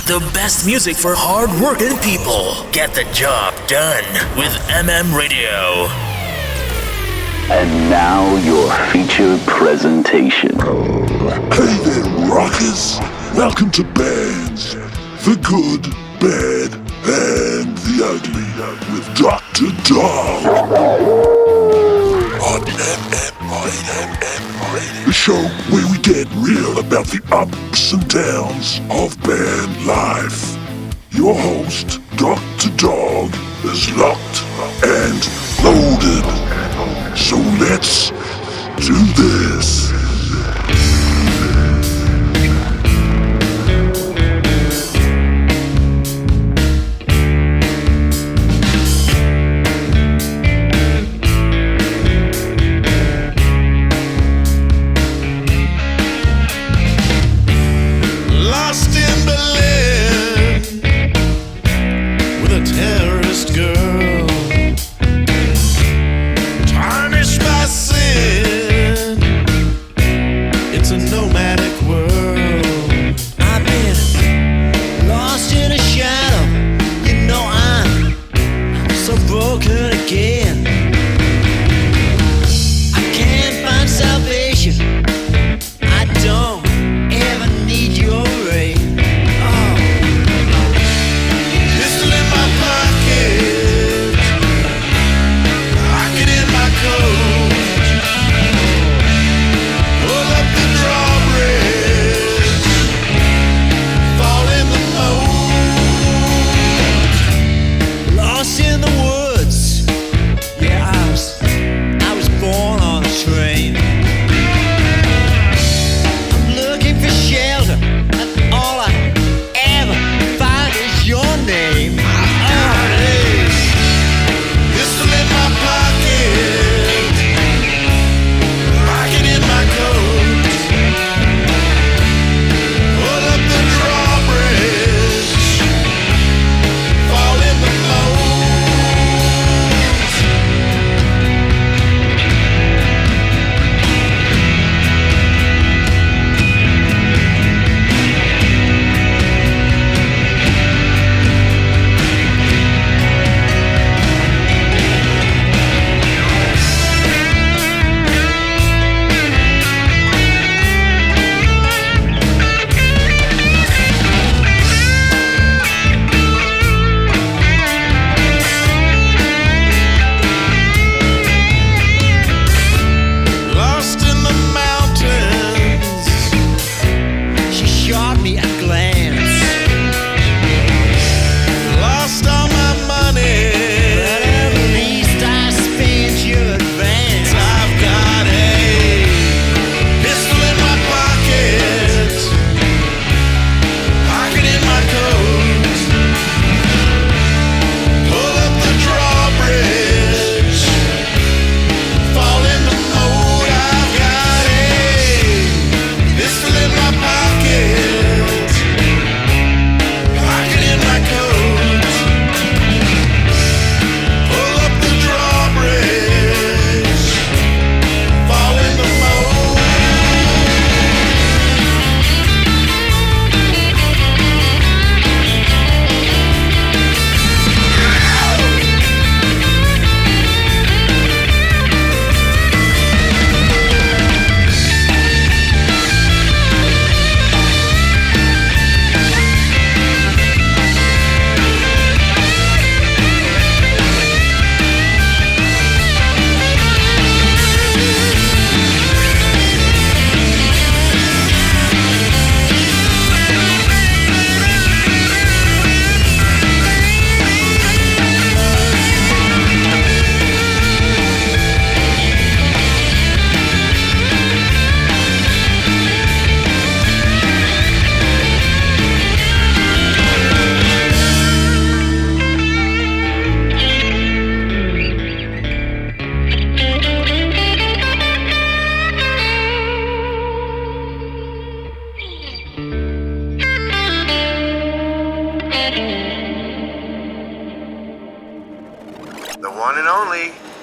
The best music for hard-working people. Get the job done with Radio. And now your feature presentation. Hey there, rockers! Welcome to Bands, the Good, Bad, and the Ugly with Dr. Dog on the show where we get real about the ups and downs of band life. Your host, Dr. Dog, is locked and loaded. So let's do this.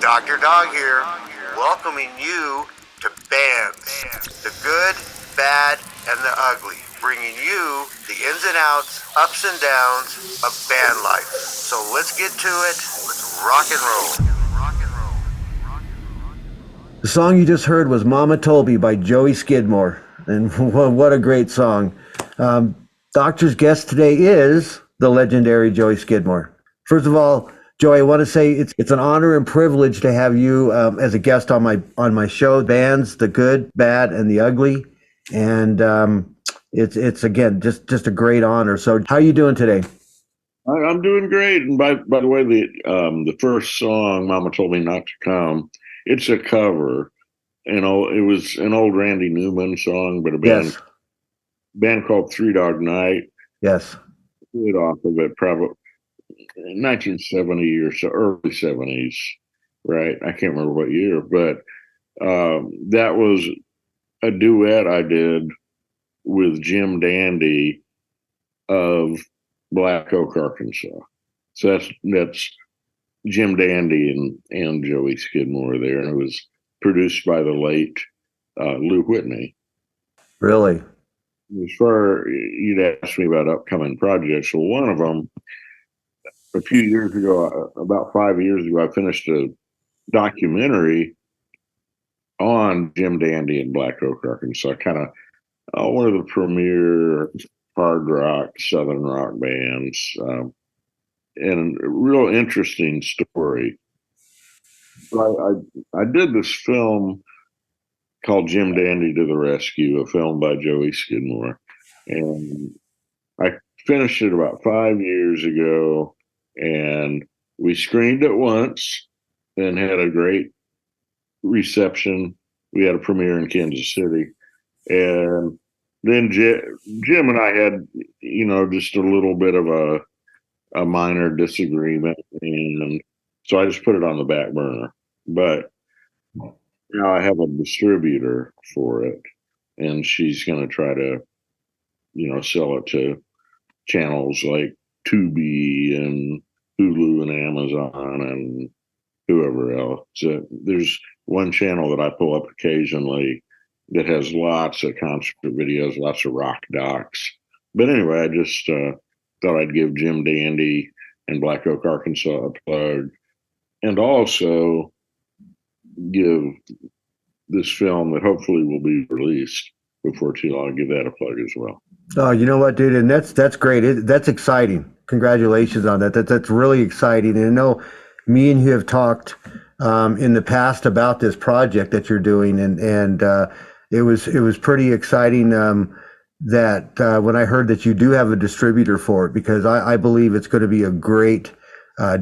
Dr. Dog here, welcoming you to Bands, the Good, Bad, and the Ugly. bringing you the ins and outs, ups and downs of band life. So let's get to it. Let's rock and roll. The song you just heard was Mama Told Me by Joey Skidmore. And what a great song. Doctor's guest today is the legendary Joey Skidmore. First of all, Joey, I want to say it's an honor and privilege to have you as a guest on my show, Bands, the Good, Bad, and the Ugly. And it's again just a great honor. So how are you doing today? I'm doing great. And by the way, the first song, "Mama Told Me Not to Come," it's a cover. It was an old Randy Newman song, but a band called Three Dog Night. Yes. Played off of it probably 1970 or so, early 70s, right? I can't remember what year, but that was a duet I did with Jim Dandy of Black Oak, Arkansas. So that's Jim Dandy and Joey Skidmore there, and it was produced by the late Lou Whitney. Really? As far you'd asked me about upcoming projects, well, one of them a few years ago, about 5 years ago, I finished a documentary on Jim Dandy in Black Oak, Arkansas. Kind of one of the premier hard rock, southern rock bands, and a real interesting story. I did this film called Jim Dandy to the Rescue, a film by Joey Skidmore, and I finished it about 5 years ago, and we screened it once and had a great reception. We had a premiere in Kansas City, and then Jim and I had, just a little bit of a minor disagreement, and so I just put it on the back burner. But now I have a distributor for it, and she's going to try to, sell it to channels like Tubi and Hulu and Amazon and whoever else. So there's one channel that I pull up occasionally that has lots of concert videos, lots of rock docs. But anyway, I just thought I'd give Jim Dandy and Black Oak, Arkansas a plug, and also give this film that hopefully will be released before too long, give that a plug as well. Oh, you know what, dude? And that's great. That's exciting. Congratulations on that. That's really exciting. And I know me and you have talked in the past about this project that you're doing, and it was pretty exciting that when I heard that you do have a distributor for it, because I believe it's going to be a great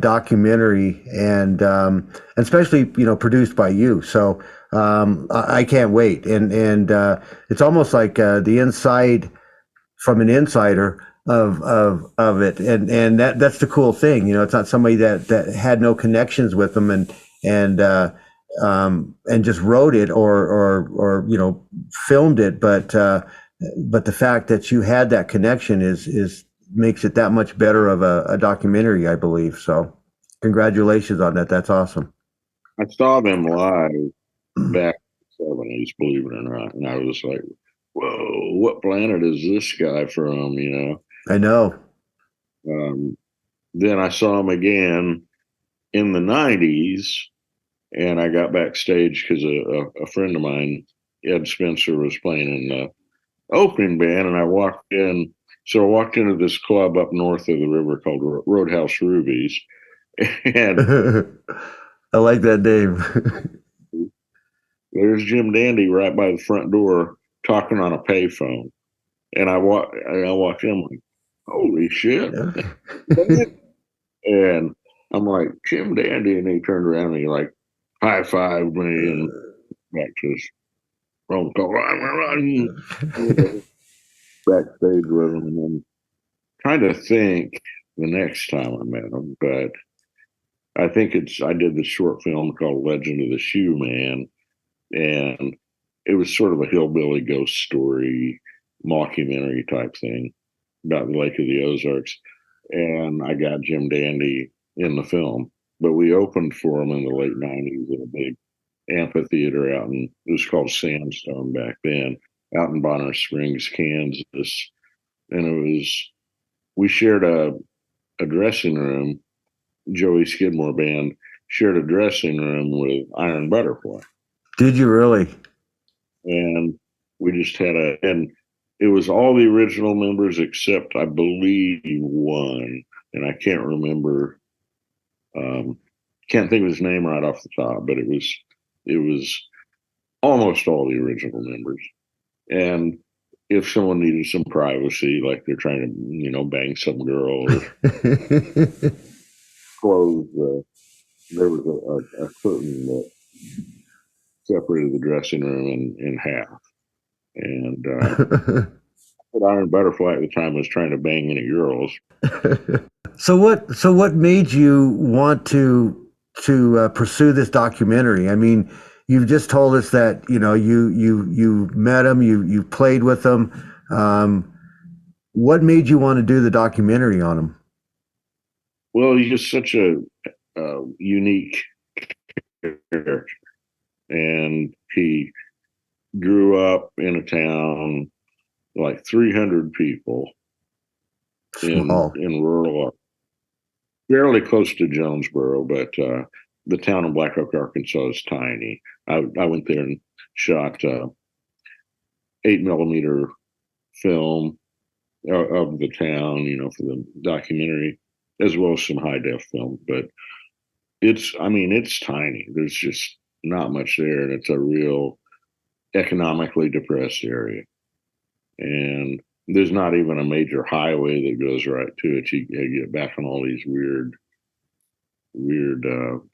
documentary, and especially produced by you. So I can't wait, and it's almost like the inside from an insider of it, and that's the cool thing. It's not somebody that had no connections with them and just wrote it or filmed it, but the fact that you had that connection is makes it that much better of a documentary, I believe. So congratulations on that. That's awesome. I saw them live back in the 70s, believe it or not, and I was like, whoa, what planet is this guy from? I know. Then I saw him again in the 90s, and I got backstage because a friend of mine, Ed Spencer, was playing in the opening band, and I walked in. So I walked into this club up north of the river called Roadhouse Rubies, and I like that name. there's Jim Dandy right by the front door talking on a payphone, and I walked in like, holy shit. And I'm like, Jim Dandy, and he turned around and he like high-fived me and back to his phone call. Backstage with him, and then trying to think the next time I met him, but I think I did this short film called Legend of the Shoe Man, and it was sort of a hillbilly ghost story, mockumentary type thing about the Lake of the Ozarks. And I got Jim Dandy in the film, but we opened for him in the late 90s in a big amphitheater out in, it was called Sandstone back then. out in Bonner Springs, Kansas. And we shared a dressing room. Joey Skidmore band shared a dressing room with Iron Butterfly. Did you really? And we just had and it was all the original members except, I believe, one, and I can't remember. Can't think of his name right off the top, but it was almost all the original members. And if someone needed some privacy, like they're trying to, bang some girl or close, there was a curtain that separated the dressing room in half. And Iron Butterfly at the time was trying to bang any girls. So what made you want to pursue this documentary? I mean, you've just told us that you met him, you played with him. What made you want to do the documentary on him? Well, he's just such a unique character, and he grew up in a town like 300 people in rural, fairly close to Jonesboro, but the town of Black Oak, Arkansas is tiny. I went there and shot 8mm film of the town, for the documentary, as well as some high def film. But it's tiny. There's just not much there, and it's a real economically depressed area. And there's not even a major highway that goes right to it. You get back on all these weird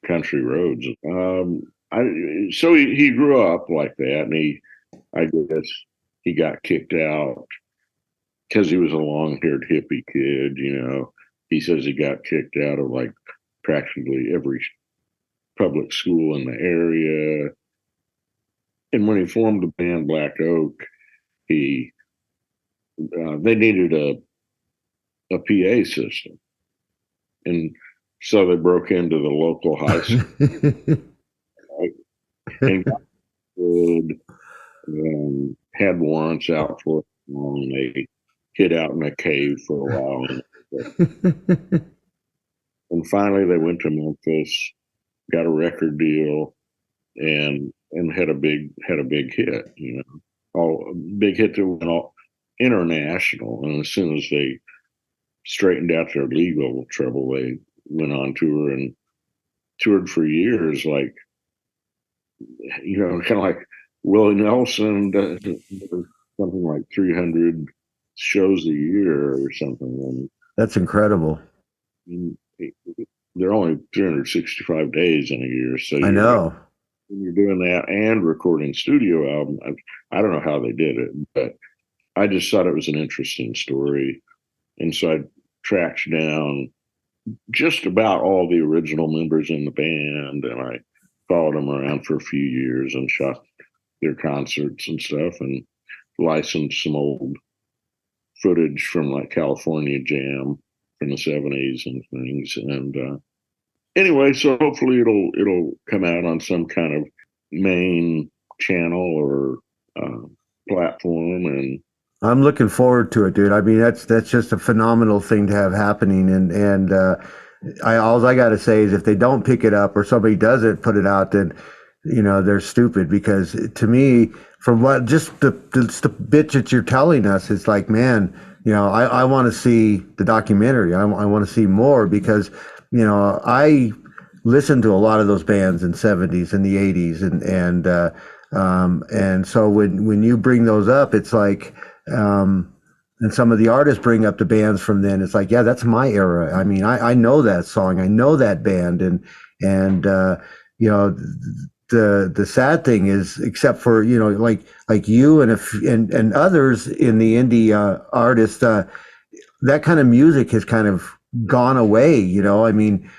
country roads. So he grew up like that, and I guess he got kicked out because he was a long-haired hippie kid. He says he got kicked out of like practically every public school in the area. And when he formed the band Black Oak, they needed a PA system, and so they broke into the local high school right? And got good, and had warrants out for it. And they hid out in a cave for a while, and finally they went to Memphis, got a record deal, and had a big hit. All big hit that went all international. And as soon as they straightened out their legal trouble, they went on tour and toured for years, like kind of like Willie Nelson does, something like 300 shows a year or something. And that's incredible. There are only 365 days in a year, so I know. When you're doing that and recording studio album, I don't know how they did it, but I just thought it was an interesting story. And so I tracked down just about all the original members in the band, and I followed them around for a few years and shot their concerts and stuff, and licensed some old footage from like California Jam from the 70s and things. And anyway, so hopefully it'll come out on some kind of main channel or platform, and I'm looking forward to it, dude. I mean, that's just a phenomenal thing to have happening, and all I got to say is if they don't pick it up or somebody doesn't put it out, then they're stupid. Because to me, from what just the bit that you're telling us, it's like, man, I want to see the documentary. I want to see more, because I listened to a lot of those bands in the 70s and the 80s, and so when you bring those up, it's like, and some of the artists bring up the bands from then, it's like, yeah, that's my era. I mean, I know that song, I know that band, and the sad thing is, except for like you and others in the indie artists, that kind of music has kind of gone away. I mean,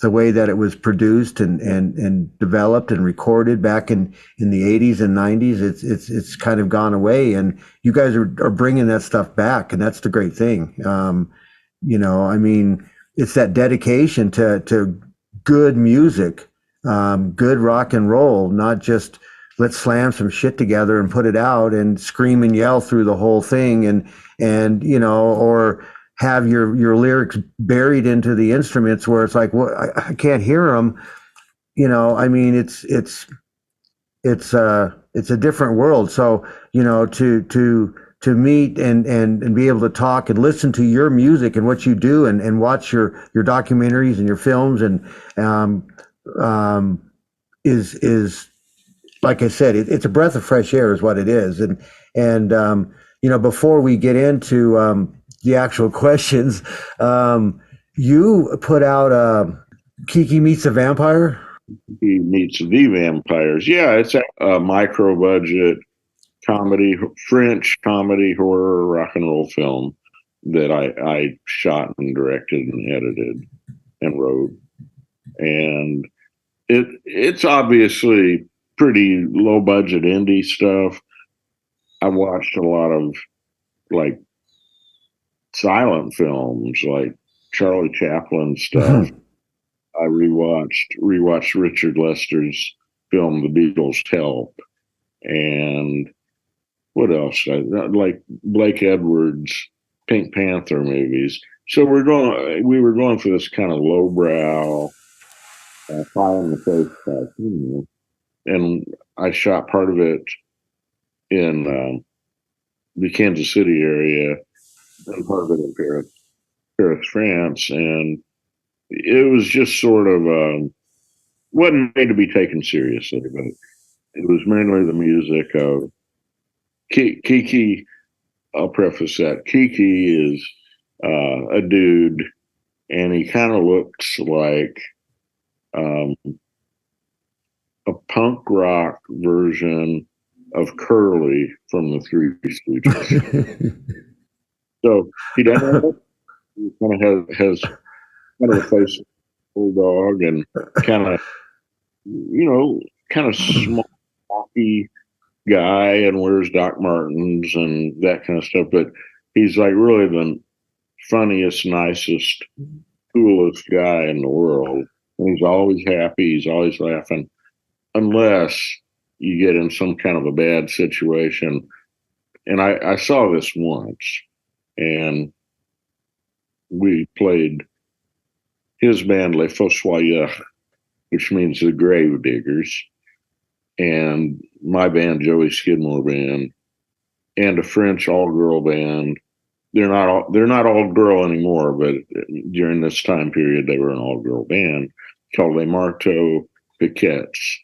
the way that it was produced and developed and recorded back in the 80s and 90s, it's kind of gone away, and you guys are bringing that stuff back, and that's the great thing. I mean, it's that dedication to good music, good rock and roll, not just let's slam some shit together and put it out and scream and yell through the whole thing, and or have your lyrics buried into the instruments where it's like, well, I can't hear them. I mean, it's a different world. So to meet and be able to talk and listen to your music and what you do, and watch your documentaries and your films, and is like I said, it's a breath of fresh air is what it is. And before we get into the actual questions, you put out Kiki Meets a Vampire. He meets the vampires. Yeah, it's a micro budget comedy, French comedy, horror, rock and roll film that I shot and directed and edited and wrote. And it's obviously pretty low budget indie stuff. I watched a lot of like silent films, like Charlie Chaplin stuff. I rewatched Richard Lester's film The Beatles' Help, and what else? Like Blake Edwards, Pink Panther movies. So we were going for this kind of lowbrow, pie in the face type humor. And I shot part of it in the Kansas City area and part of it in Paris, France, and it was just sort of wasn't made to be taken seriously, but it was mainly the music of Kiki. I'll preface that Kiki is a dude, and he kind of looks like a punk rock version of Curly from the Three Stooges. So he doesn't. He kind of has kind of a face of a bulldog, and kind of kind of small, cocky guy, and wears Doc Martens and that kind of stuff. But he's like really the funniest, nicest, coolest guy in the world. And he's always happy. He's always laughing, unless you get in some kind of a bad situation. And I saw this once, and we played his band Les Fossoyeurs, which means the grave diggers, and my band, Joey Skidmore Band, and a French all-girl band. They're not all girl anymore, but during this time period, they were an all-girl band called Les Marteaux Piquettes.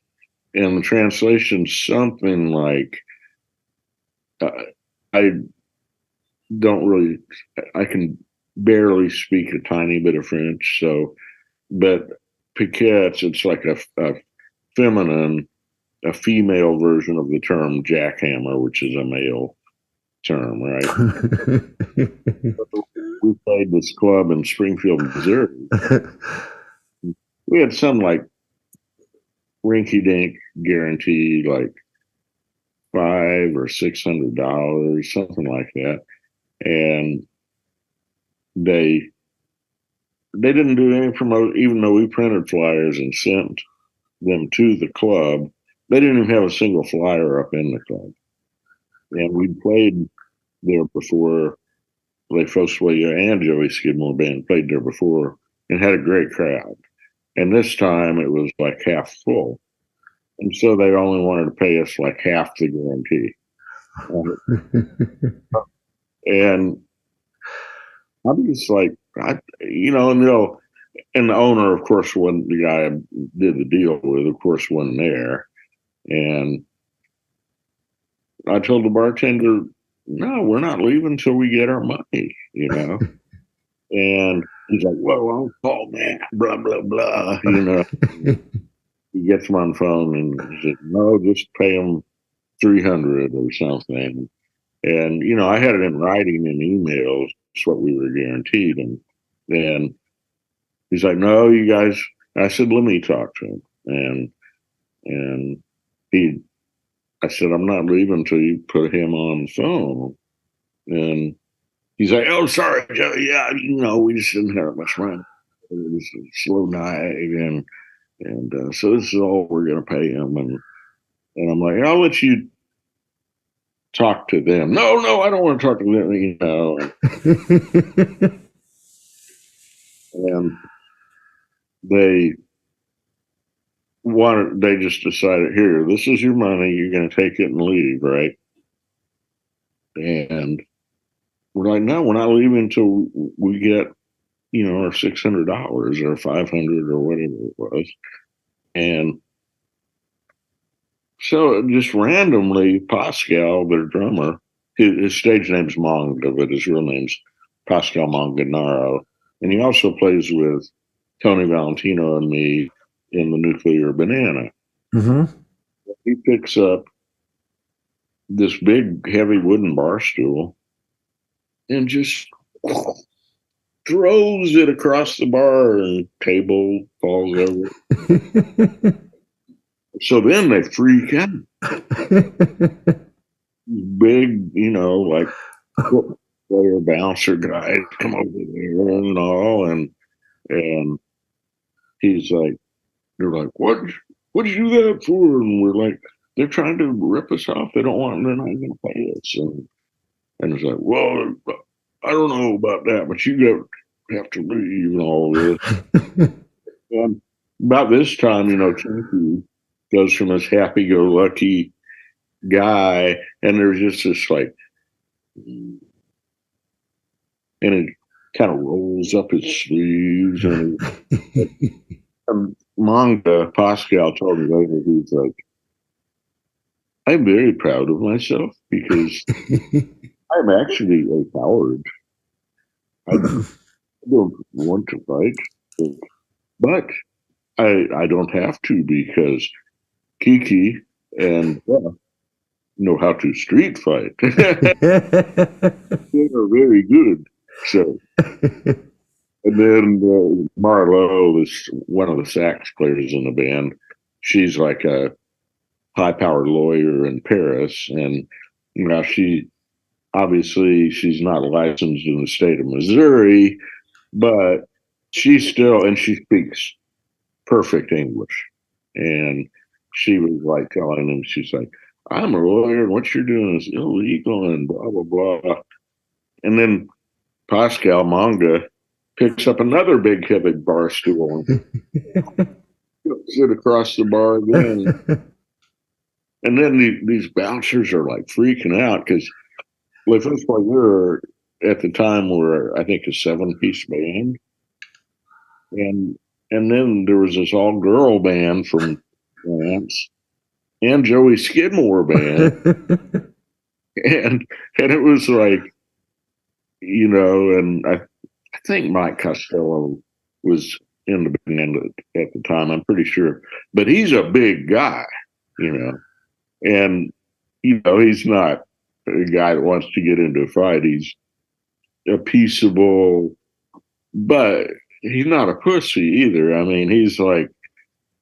And the translation's something like, I can barely speak a tiny bit of French, but Piquettes, it's like a female version of the term jackhammer, which is a male term, right? We played this club in Springfield, Missouri. We had some like rinky-dink guarantee, like $500 or $600, something like that, and they didn't do any promotion, even though we printed flyers and sent them to the club. They didn't even have a single flyer up in the club. And we played there before. Les Fossoyeurs and Joey Skidmore Band played there before and had a great crowd. And this time it was like half full. And so they only wanted to pay us like half the guarantee. And I'm just like, and the owner, of course, wasn't the guy I did the deal with, of course, wasn't there. And I told the bartender, no, we're not leaving until we get our money, And he's like, well, I'll call Matt, blah, blah, blah, He gets him on the phone and he said, no, just pay him $300 or something. And, I had it in writing in emails, it's what we were guaranteed. And then he's like, no, you guys, I said, let me talk to him. And I said, I'm not leaving until you put him on the phone. And he's like, oh, sorry, Joe. Yeah, we just didn't have much money. It was a slow night. And so this is all we're going to pay him. And And I'm like, I'll let you talk to them. No, I don't want to talk to them, you know. And they they just decided, here, this is your money, you're going to take it and leave, right? And we're like, no, we're not leaving until we get, you know, our $600 or $500 or whatever it was. And so just randomly, Pascal, their drummer, his stage name's Monga, but his real name's Pascal Manganaro. And he also plays with Tony Valentino and me in the Nuclear Banana. Mm-hmm. He picks up this big, heavy wooden bar stool and just throws it across the bar, and table falls over. So then they freak out. Big, you know, like player bouncer guys come over there and all, and he's like, they're like, what did you do that for? And we're like, they're trying to rip us off. They're not going to pay us. And it's like, well, I don't know about that, but you have to leave and all this. And about this time, you know, Chunky goes from this happy-go-lucky guy, and there's just this like, and it kind of rolls up his sleeves, and Manga Pascal told me later, he's like, I'm very proud of myself because I'm actually a coward. I don't want to fight, but I don't have to because Kiki and Beth know how to street fight. They are very good. So, and then Marlo is one of the sax players in the band. She's like a high-powered lawyer in Paris, and you know she's not licensed in the state of Missouri, but she speaks perfect English. And she was like telling him, she's like, I'm a lawyer, and what you're doing is illegal, and blah, blah, blah. And then Pascal Manga picks up another big, heavy bar stool and sit across the bar again. And then these bouncers are like freaking out because, well, first of all, we're at the time we're, I think, a 7-piece band. And then there was this all-girl band from France and Joey Skidmore band. and it was like, you know, and I think Mike Costello was in the band at the time, I'm pretty sure. But he's a big guy, you know. And, you know, he's not a guy that wants to get into a fight. He's a peaceable, but he's not a pussy either. I mean, he's like,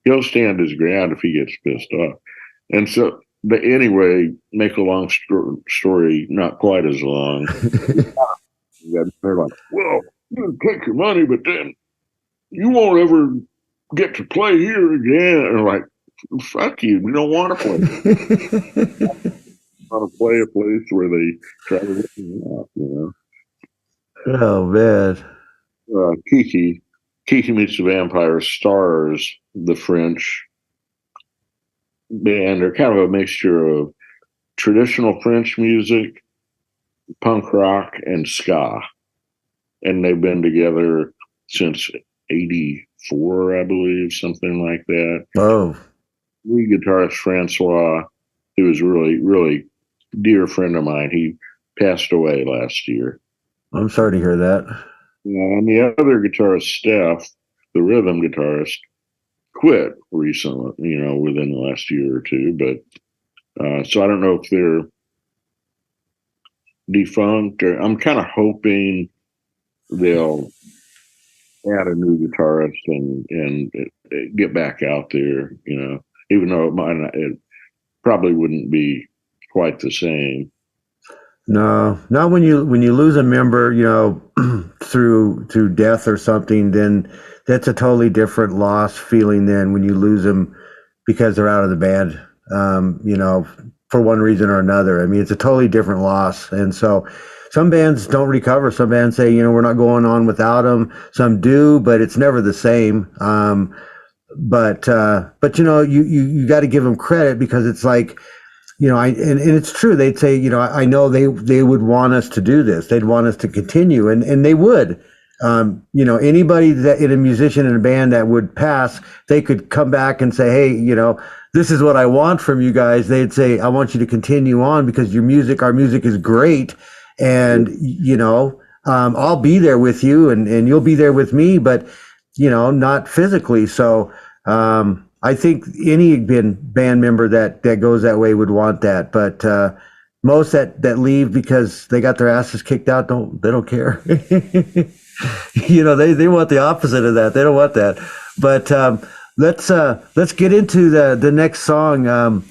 he'll stand his ground if he gets pissed off. And so, but anyway, make a long story not quite as long. They're like, well, you can take your money, but then you won't ever get to play here again. And like, fuck you, we don't want to play. Want to play a place where they try to rip you off, you know. Oh man. Kiki Meets the Vampire stars the French band. They're kind of a mixture of traditional French music, punk rock, and ska. And they've been together since 84, I believe, something like that. Oh. Lead guitarist Francois, who was really, really dear friend of mine, he passed away last year. I'm sorry to hear that. And the other guitarist, Steph, the rhythm guitarist, quit recently, you know, within the last year or two. But so I don't know if they're defunct or I'm kind of hoping they'll add a new guitarist and get back out there, you know, even though it probably wouldn't be quite the same. No, not when you lose a member, you know, through death or something, then that's a totally different loss feeling than when you lose them because they're out of the band. for one reason or another. I mean, it's a totally different loss. And so some bands don't recover. Some bands say, we're not going on without them. Some do, but it's never the same. But you got to give them credit, because it's like, and it's true. They'd say, I know they would want us to do this. They'd want us to continue, and they would. Anybody that in a musician in a band that would pass, they could come back and say, hey, this is what I want from you guys. They'd say, I want you to continue on because our music is great. And, I'll be there with you and you'll be there with me, but, not physically. So, I think any band member that goes that way would want that. But, most that leave because they got their asses kicked out, they don't care. They want the opposite of that. They don't want that. But, let's get into the next song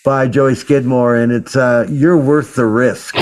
by Joey Skidmore, and it's "You're Worth the Risk."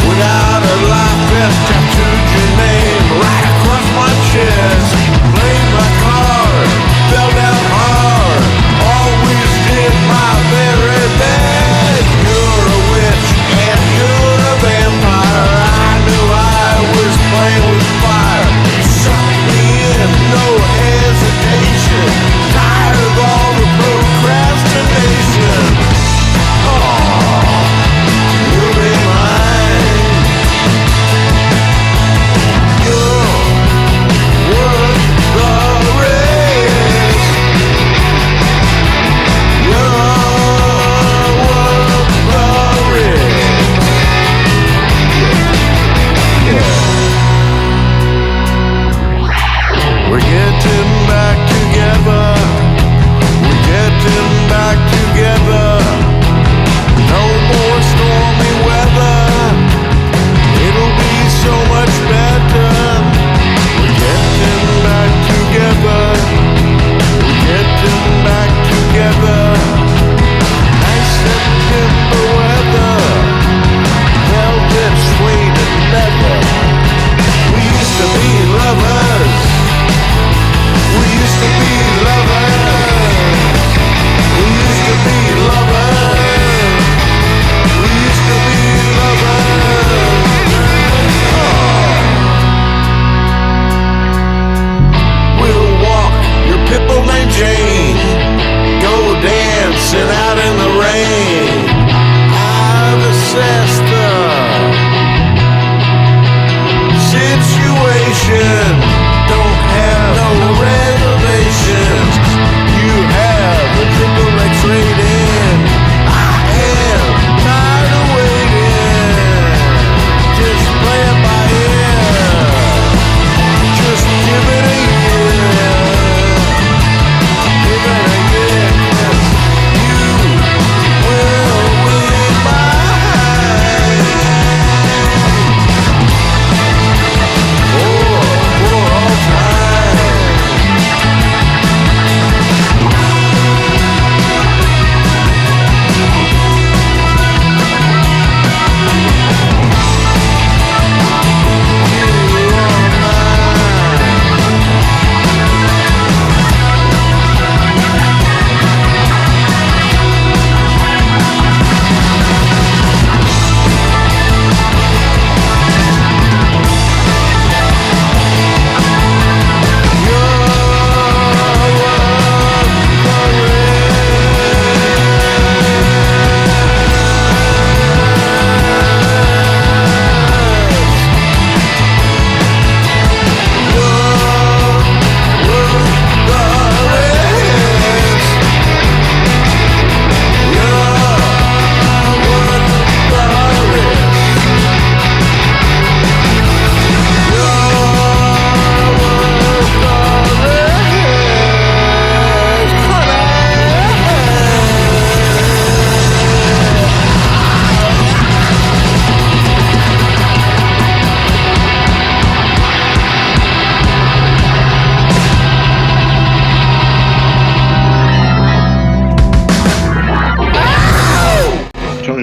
Without a life vest tattoo.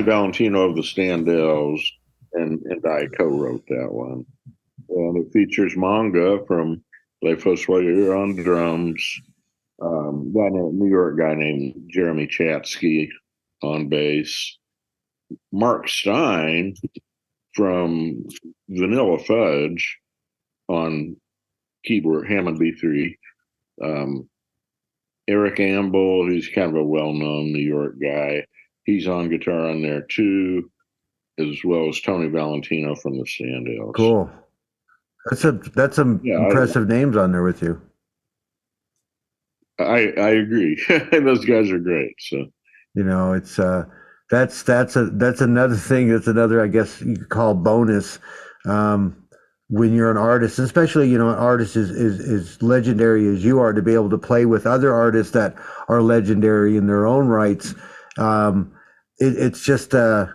Valentino of the Standells and I co-wrote that one. And it features manga from Le Fossoyeur on drums, New York guy named Jeremy Chatsky on bass, Mark Stein from Vanilla Fudge on keyboard, Hammond B3, Eric Amble, who's kind of a well-known New York guy, he's on guitar on there too, as well as Tony Valentino from the Standells. Cool. That's some impressive names on there with you. I agree. Those guys are great. So it's that's another thing. That's another, I guess you could call bonus when you're an artist, especially an artist is legendary as you are, to be able to play with other artists that are legendary in their own rights. It's just I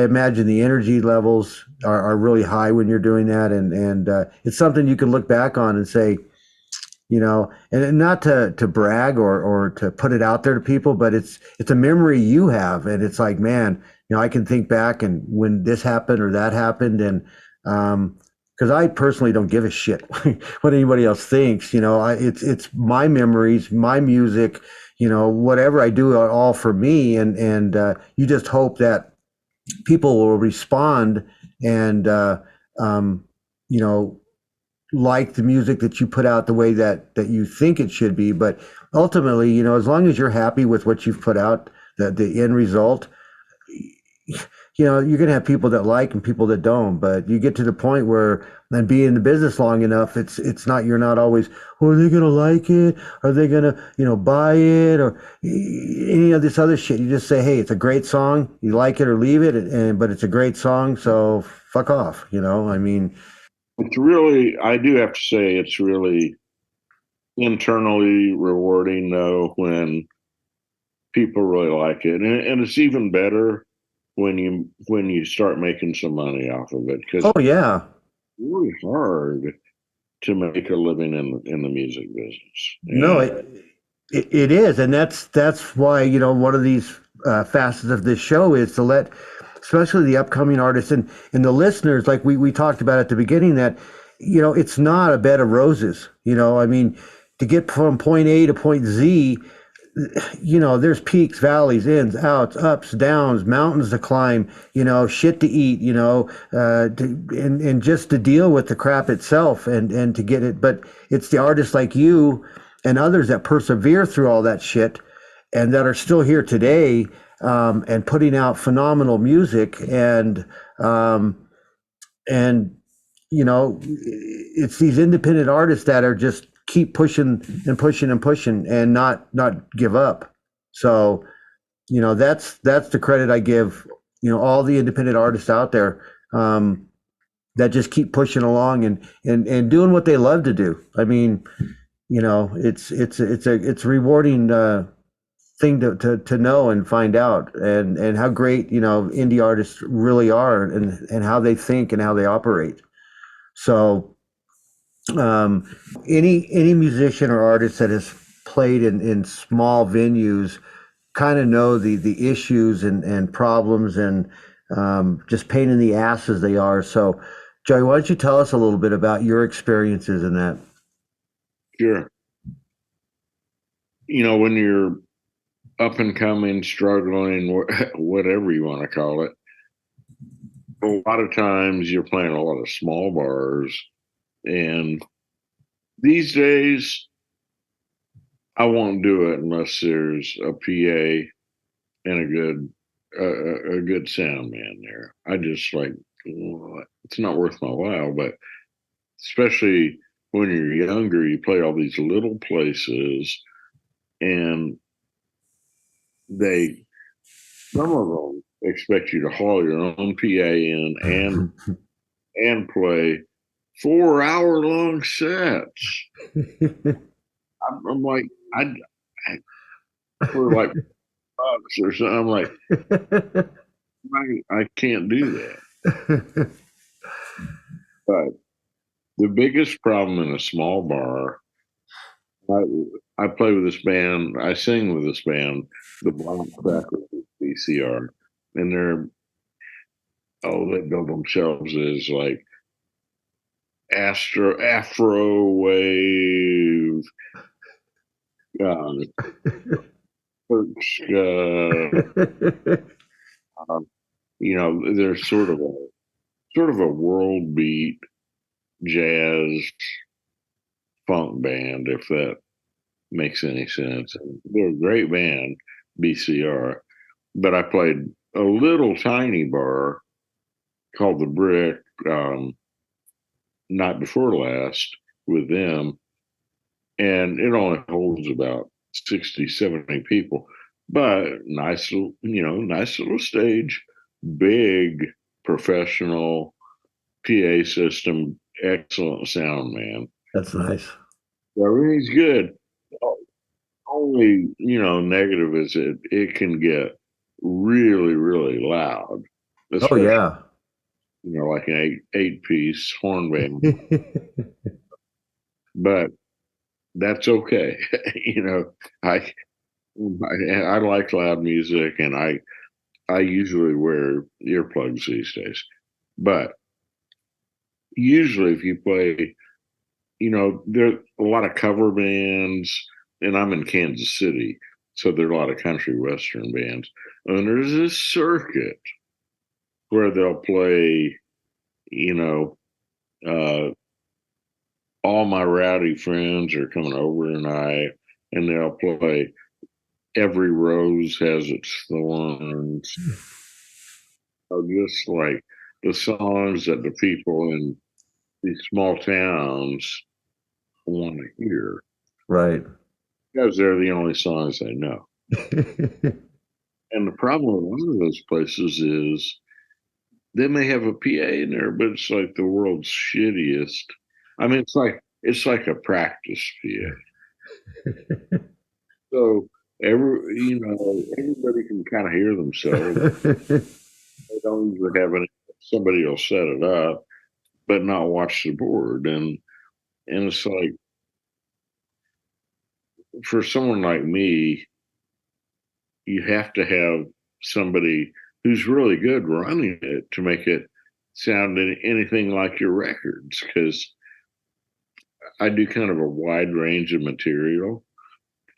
imagine the energy levels are really high when you're doing that, and it's something you can look back on and say, and not to brag or to put it out there to people, but it's a memory you have, and it's like, man, I can think back and when this happened or that happened, and because I personally don't give a shit what anybody else thinks. It's my memories, my music, whatever I do, all for me, and you just hope that people will respond and like the music that you put out the way that you think it should be. But ultimately, as long as you're happy with what you've put out, the end result, you're going to have people that like and people that don't. But you get to the point where, and being in the business long enough, it's not, you're not always, are they going to like it? Are they going to, buy it, or any of this other shit? You just say, hey, it's a great song. You like it or leave it. But it's a great song. So fuck off. It's really, I do have to say, it's really internally rewarding though when people really like it, and it's even better when you start making some money off of it, because yeah, it's really hard to make a living in the music business. No, it is, and that's why one of these facets of this show is to let, especially the upcoming artists and the listeners, like we talked about at the beginning, that it's not a bed of roses. To get from point A to point Z, there's peaks, valleys, ins, outs, ups, downs, mountains to climb, shit to eat, and just to deal with the crap itself and to get it. But it's the artists like you and others that persevere through all that shit and that are still here today, and putting out phenomenal music. And it's these independent artists that are just keep pushing and pushing and pushing and not give up. So, that's the credit I give, all the independent artists out there, that just keep pushing along and doing what they love to do. It's a rewarding thing to know and find out, and how great, indie artists really are, and how they think and how they operate. So, any musician or artist that has played in small venues kind of know the issues and problems and just pain in the asses they are. So, Joey, why don't you tell us a little bit about your experiences in that? Sure. When you're up and coming, struggling, whatever you want to call it, a lot of times you're playing a lot of small bars. And these days, I won't do it unless there's a PA and a good sound man there. I just it's not worth my while. But especially when you're younger, you play all these little places, and some of them expect you to haul your own PA in and play 4-hour-long sets. I'm like, for like bucks or something. I'm like, I can't do that. But the biggest problem in a small bar, I play with this band, I sing with this band, the Blind Crackers VCR, and they build themselves as like Afro wave, Turks, they're sort of a world beat jazz funk band, if that makes any sense. And they're a great band, BCR. But I played a little tiny bar called the Brick night before last with them, and it only holds about 60, 70 people. But nice little stage, big professional PA system, excellent sound, man. That's nice. Everything's good. Only, negative is it can get really, really loud. Oh yeah. Like an eight piece horn band. But that's okay. I like loud music, and I usually wear earplugs these days. But usually if you play, there are a lot of cover bands, and I'm in Kansas City, so there are a lot of country western bands. And there's this circuit where they'll play, all my rowdy friends are coming over tonight, and they'll play Every Rose Has Its Thorns. Just like the songs that the people in these small towns want to hear. Right. Because they're the only songs they know. And the problem with one of those places is they may have a PA in there, but it's like the world's shittiest. I mean, it's like a practice PA. So everybody can kind of hear themselves. They don't usually have somebody will set it up, but not watch the board. And it's like, for someone like me, you have to have somebody who's really good running it to make it sound anything like your records, because I do kind of a wide range of material,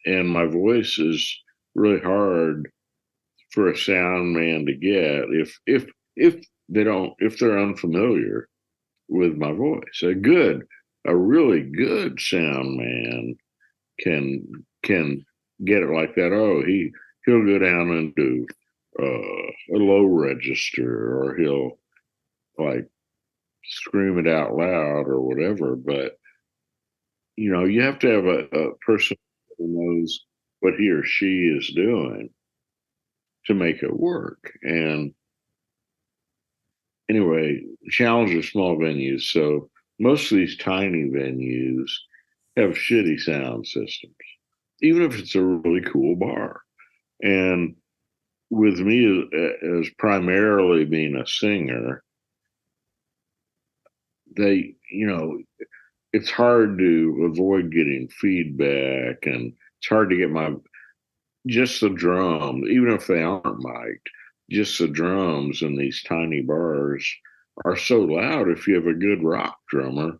and my voice is really hard for a sound man to get if they're unfamiliar with my voice. A really good sound man can get it like that. Oh, he'll go down and do a low register, or he'll like scream it out loud or whatever. But you have to have a person who knows what he or she is doing to make it work. And anyway, challenge are small venues, so most of these tiny venues have shitty sound systems, even if it's a really cool bar. And with me as primarily being a singer, it's hard to avoid getting feedback, and it's hard to get just the drums, even if they aren't mic'd, just the drums in these tiny bars are so loud. If you have a good rock drummer,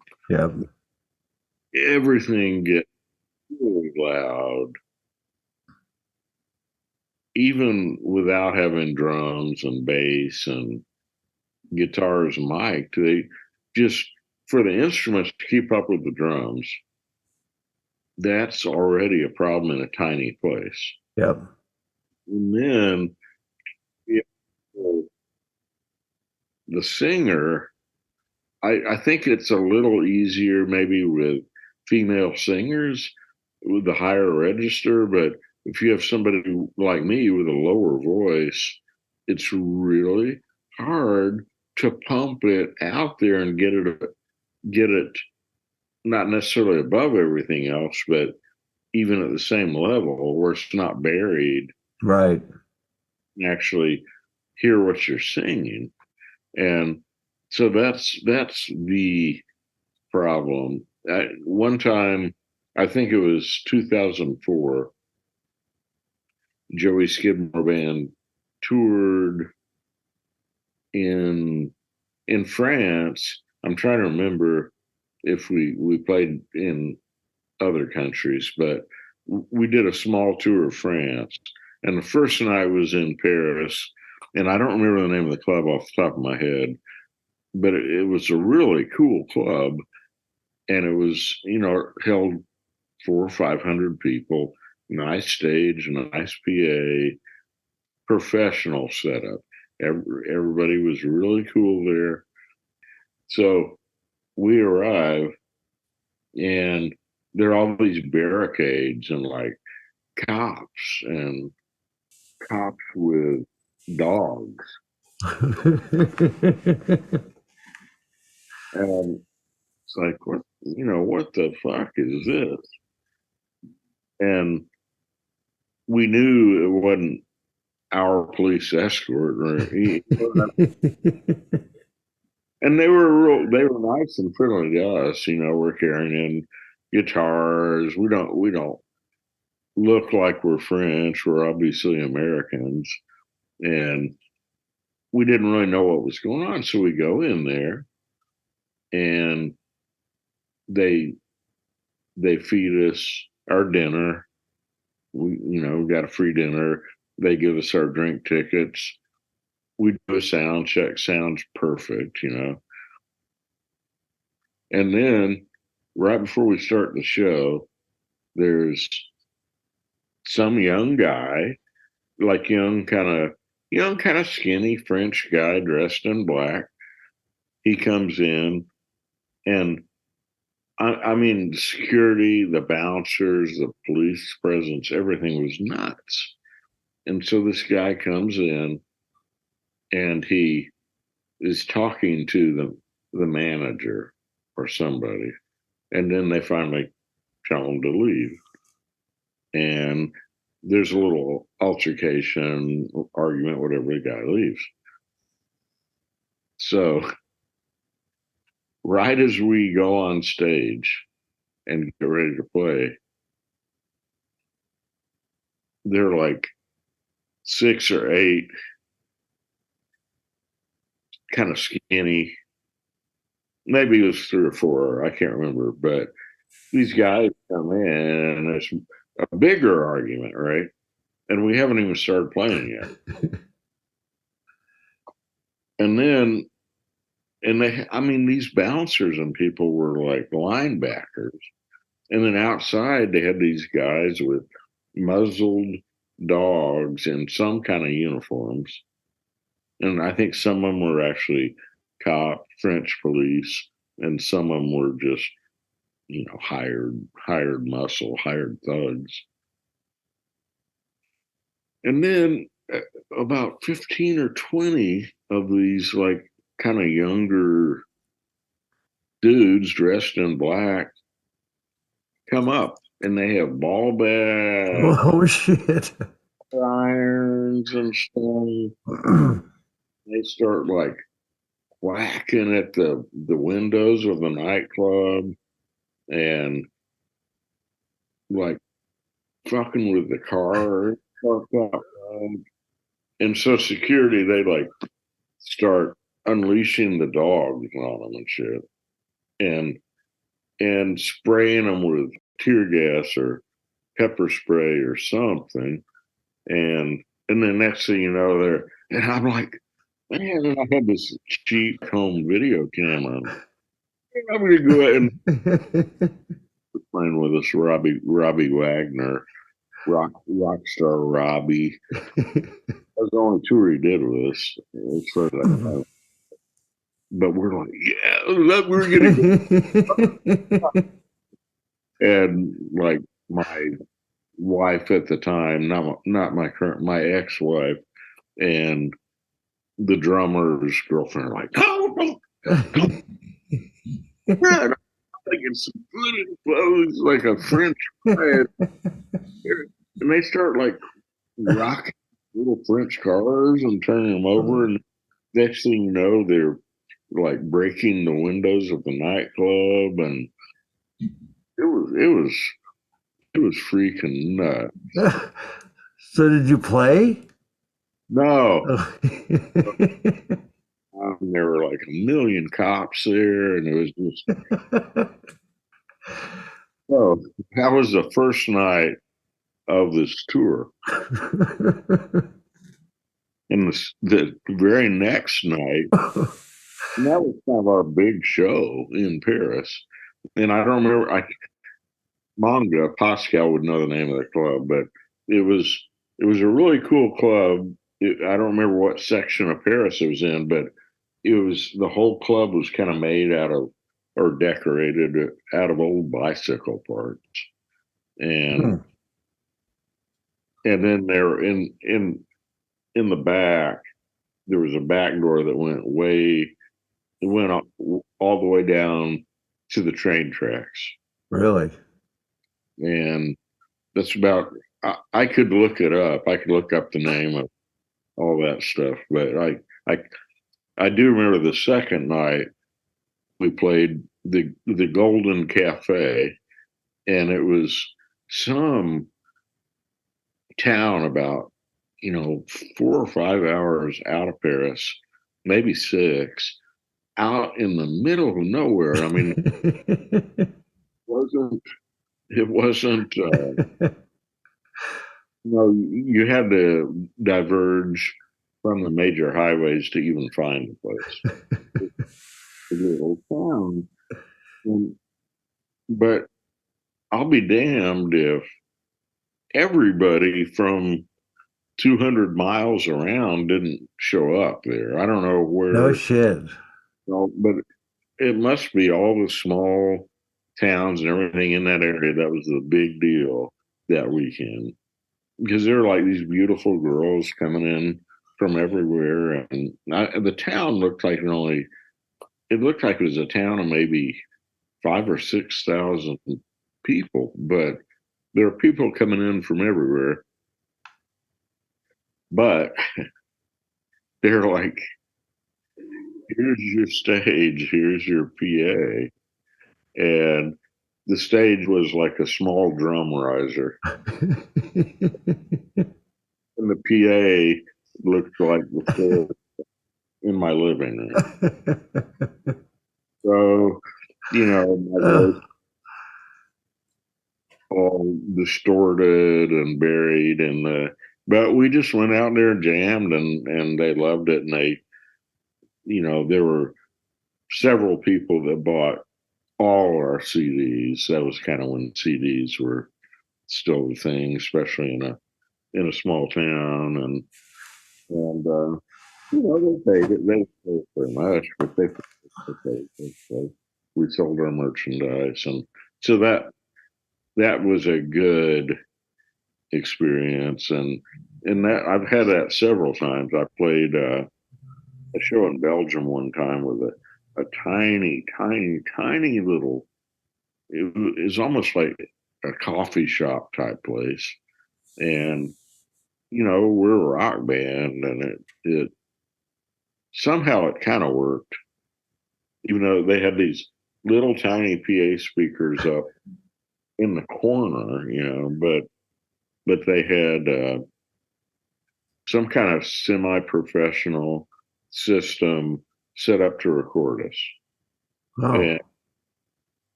everything gets really loud, even without having drums and bass and guitars mic'd. They just, for the instruments to keep up with the drums, that's already a problem in a tiny place. Yep. And then the singer, I think it's a little easier maybe with female singers with the higher register, but if you have somebody like me with a lower voice, it's really hard to pump it out there and get it not necessarily above everything else, but even at the same level where it's not buried. Right. Actually hear what you're singing. And so that's the problem. One time, I think it was 2004, Joey Skidmore band toured in France, I'm trying to remember if we played in other countries, but we did a small tour of France. And the first night was in Paris, and I don't remember the name of the club off the top of my head, but it was a really cool club, and it was, held 400 or 500 people, nice stage, nice PA, professional setup. Everybody was really cool there. So we arrive, and there are all these barricades and like cops and cops with dogs. And it's like, what the fuck is this? And we knew it wasn't our police escort, and they were nice and friendly to us. We're carrying in guitars. We don't look like we're French. We're obviously Americans, and we didn't really know what was going on. So we go in there, and they feed us our dinner. We got a free dinner. They give us our drink tickets. We do a sound check. Sounds perfect, And then right before we start the show, there's some young guy, like young kind of skinny French guy dressed in black. He comes in, and I mean, security, the bouncers, the police presence, everything was nuts. And so this guy comes in, and he is talking to the manager or somebody. And then they finally tell him to leave. And there's a little altercation, argument, whatever, the guy leaves. So right as we go on stage and get ready to play, there are like 6 or 8 kind of skinny, maybe it was 3 or 4, I can't remember, but these guys come in, and there's a bigger argument, right? And we haven't even started playing yet. And then, these bouncers and people were like linebackers. And then outside, they had these guys with muzzled dogs in some kind of uniforms. And I think some of them were actually French police, and some of them were just, hired muscle, hired thugs. And then about 15 or 20 of these like kind of younger dudes dressed in black come up, and they have ball bats, Oh shit! irons, and stuff. They start like whacking at the windows of the nightclub, and like fucking with the car. And so security, they like start unleashing the dogs on them and shit, and spraying them with tear gas or pepper spray or something. And the next thing you know, and I'm like, man, I had this cheap home video camera. I'm going to go ahead and playing with us, Robbie Wagner, rock star Robbie. That's the only tour he did with us, as far as I know. But we're like, yeah, we're gonna go. And like my wife at the time, not my ex-wife, and the drummer's girlfriend are like, no, I'm thinking some good clothes, like a French friend. And they start like rocking little French cars and turning them over, and next thing you know, they're like breaking the windows of the nightclub, and it was freaking nuts. So did you play? No. and there were like a million cops there, and it was just oh, that was the first night of this tour. And the very next night, and that was kind of our big show in Paris. And I don't remember, Manga Pascal would know the name of the club, but it was a really cool club. I don't remember what section of Paris it was in, but it was the whole club was kind of made out of or decorated out of old bicycle parts, and then there in the back there was a back door that went all the way down to the train tracks. Really? And that's about, I could look it up. I could look up the name of all that stuff, but I do remember the second night we played the Golden Cafe, and it was some town about 4 or 5 hours out of Paris, maybe 6, out in the middle of nowhere. I mean, it wasn't. You had to diverge from the major highways to even find the place. It's a little town, but I'll be damned if everybody from 200 miles around didn't show up there. I don't know where. No shit. But it must be all the small towns and everything in that area. That was the big deal that weekend, because there were like these beautiful girls coming in from everywhere, and the town looked like it looked like it was a town of maybe 5,000 or 6,000 people, but there are people coming in from everywhere. But they're like, here's your stage, here's your PA. And the stage was like a small drum riser. And the PA looked like the floor in my living room. So, my voice all distorted and buried but we just went out there and jammed, and they loved it. And there were several people that bought all our CDs. That was kind of when CDs were still the thing, especially in a small town. And they paid it. They didn't pay very much, but they paid it. So we sold our merchandise, and so that was a good experience. And that I've had that several times. I played a show in Belgium one time with a tiny, tiny, tiny little. It was almost like a coffee shop type place, and we're a rock band, and it somehow it kind of worked, even though they had these little tiny PA speakers up in the corner, but they had some kind of semi-professional system set up to record us. Oh. And at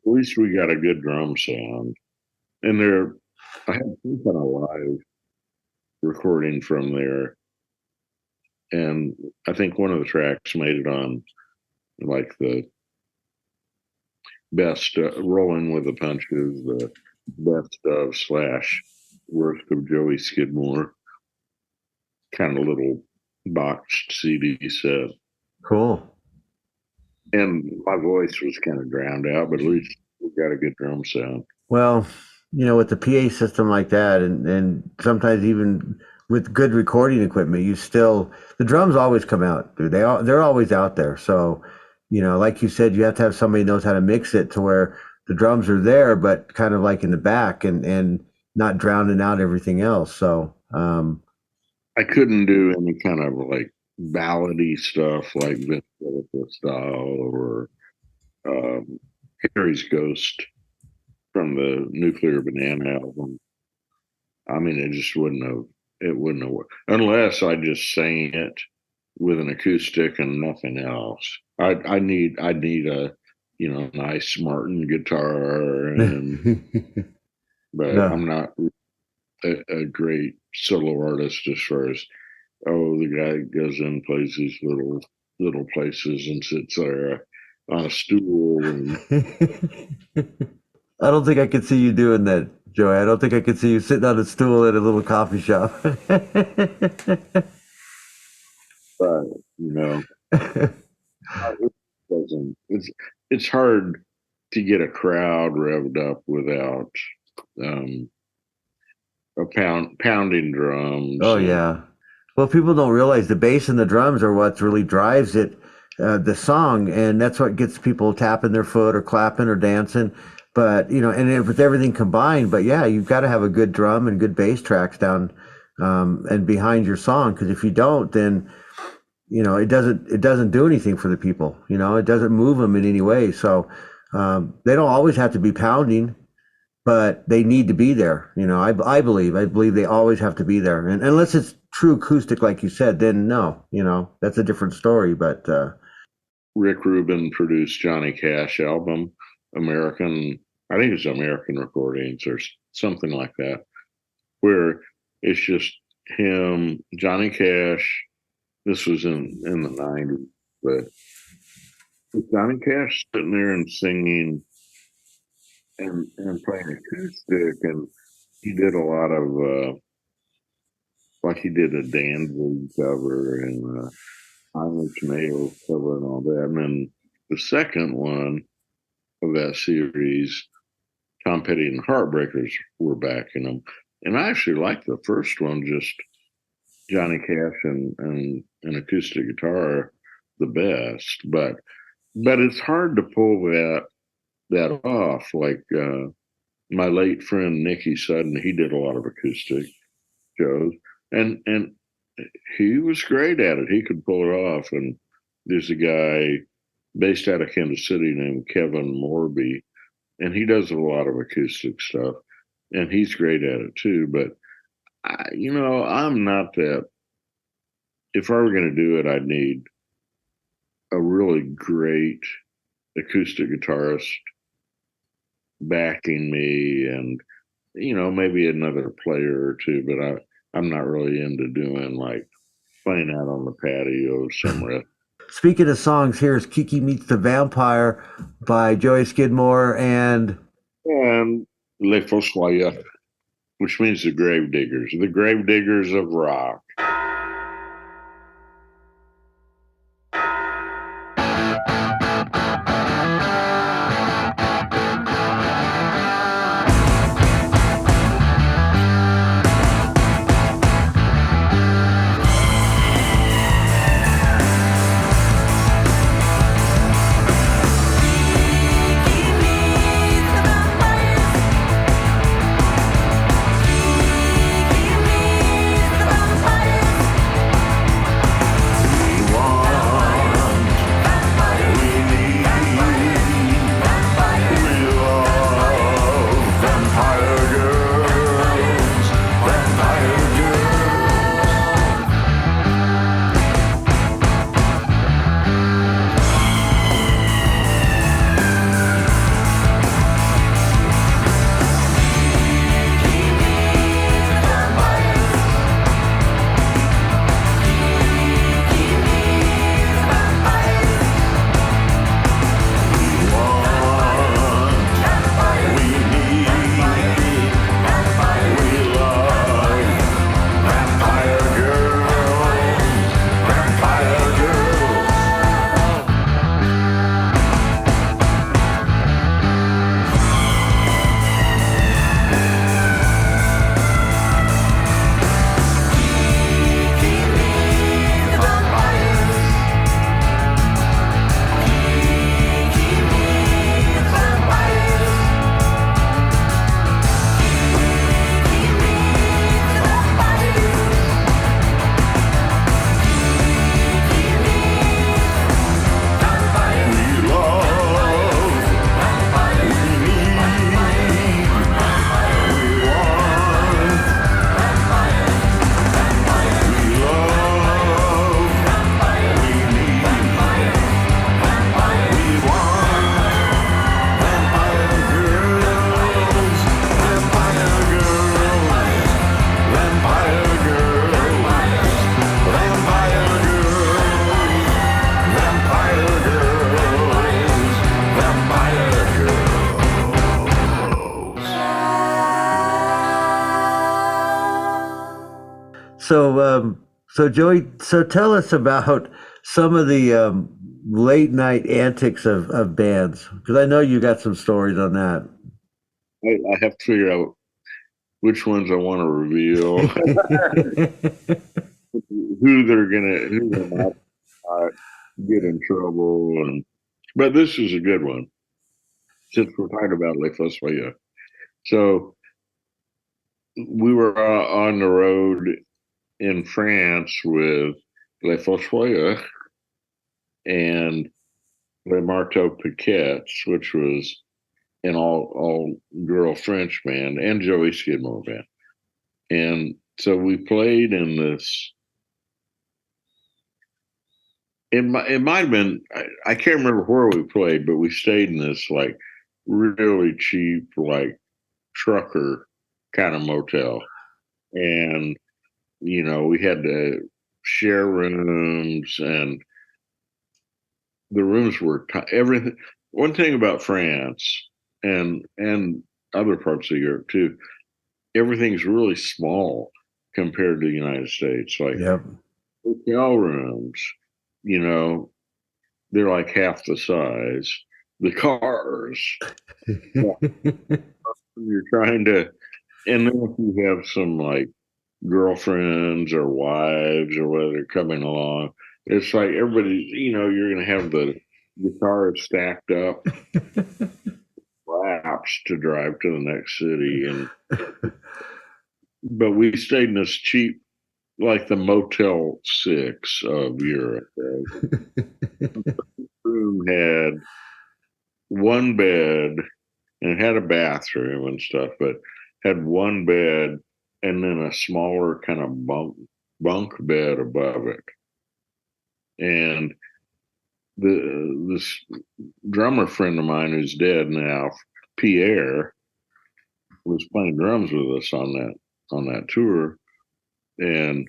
least we got a good drum sound. And I had some kind of live recording from there. And I think one of the tracks made it on like the best Rolling with the Punches, the best of / worst of Joey Skidmore, kind of little boxed CD set. Cool. And my voice was kind of drowned out, but at least we got a good drum sound. Well, with the PA system like that, and sometimes even with good recording equipment, the drums always come out, dude. They're always out there. So, like you said, you have to have somebody who knows how to mix it to where the drums are there, but kind of like in the back and not drowning out everything else. So, I couldn't do any kind of like ballady stuff like Vince Villaca style or Harry's Ghost from the Nuclear Banana album. I mean, it just wouldn't have worked unless I just sang it with an acoustic and nothing else. I need a nice Martin guitar, but No. I'm not a great solo artist as far as the guy goes in, plays these little places and sits there on a stool and I don't think I could see you doing that, Joey. I don't think I could see you sitting on a stool at a little coffee shop. but it doesn't. It's hard to get a crowd revved up without um, pounding drums. Oh yeah. Well, people don't realize the bass and the drums are what really drives it, the song, and that's what gets people tapping their foot or clapping or dancing. But with everything combined, but yeah, you've got to have a good drum and good bass tracks down and behind your song, because if you don't, then it doesn't do anything for the people. It doesn't move them in any way. So they don't always have to be pounding, but they need to be there. I believe they always have to be there. And unless it's true acoustic, like you said, then no, that's a different story. But Rick Rubin produced Johnny Cash album, I think it's American Recordings or something like that, where it's just him, Johnny Cash. This was in the 90s, but Johnny Cash sitting there and singing and playing acoustic, and he did a lot of like he did a Danzig cover and Heinrich Mayo cover and all that. And then the second one of that series, Tom Petty and the Heartbreakers were backing them. And I actually liked the first one, just Johnny Cash and an acoustic guitar the best. But it's hard to pull that off. Like my late friend Nicky Sudden, he did a lot of acoustic shows, and he was great at it. He could pull it off. And there's a guy based out of Kansas City named Kevin Morby, and he does a lot of acoustic stuff, and he's great at it too. But I'm not that. If I were going to do it, I'd need a really great acoustic guitarist backing me, and maybe another player or two. But I'm not really into doing like playing out on the patio somewhere. speaking of songs, here's Kiki Meets the Vampire by Joey Skidmore and Les Fossoyeurs, which means the grave diggers of rock. Vampires. so Joey, so tell us about some of the late night antics of bands, because I know you got some stories on that. I have to figure out which ones I want to reveal, who they're not get in trouble, but this is a good one since we're talking about Les Fossoyeurs. So we were on the road in France with Les Fossoyeurs and Les Marteaux Piquettes, which was an all girl French band, and Joey Skidmore band. And so we played in this. It might have been, I can't remember where we played, but we stayed in this like really cheap, like trucker kind of motel. And, we had to share rooms, and the rooms were everything. One thing about France and other parts of Europe too, everything's really small compared to the United States. Like Yep. hotel rooms, you know, they're like half the size. The cars, you're trying to, and then if you have some like girlfriends or wives or whatever coming along, it's like everybody, you're going to have the guitars stacked up, laps to drive to the next city. But we stayed in this cheap, like the Motel 6 of Europe. Right? The room had one bed and it had a bathroom and stuff, but had one bed and then a smaller kind of bunk bed above it. And this drummer friend of mine who's dead now, Pierre, was playing drums with us on that tour, and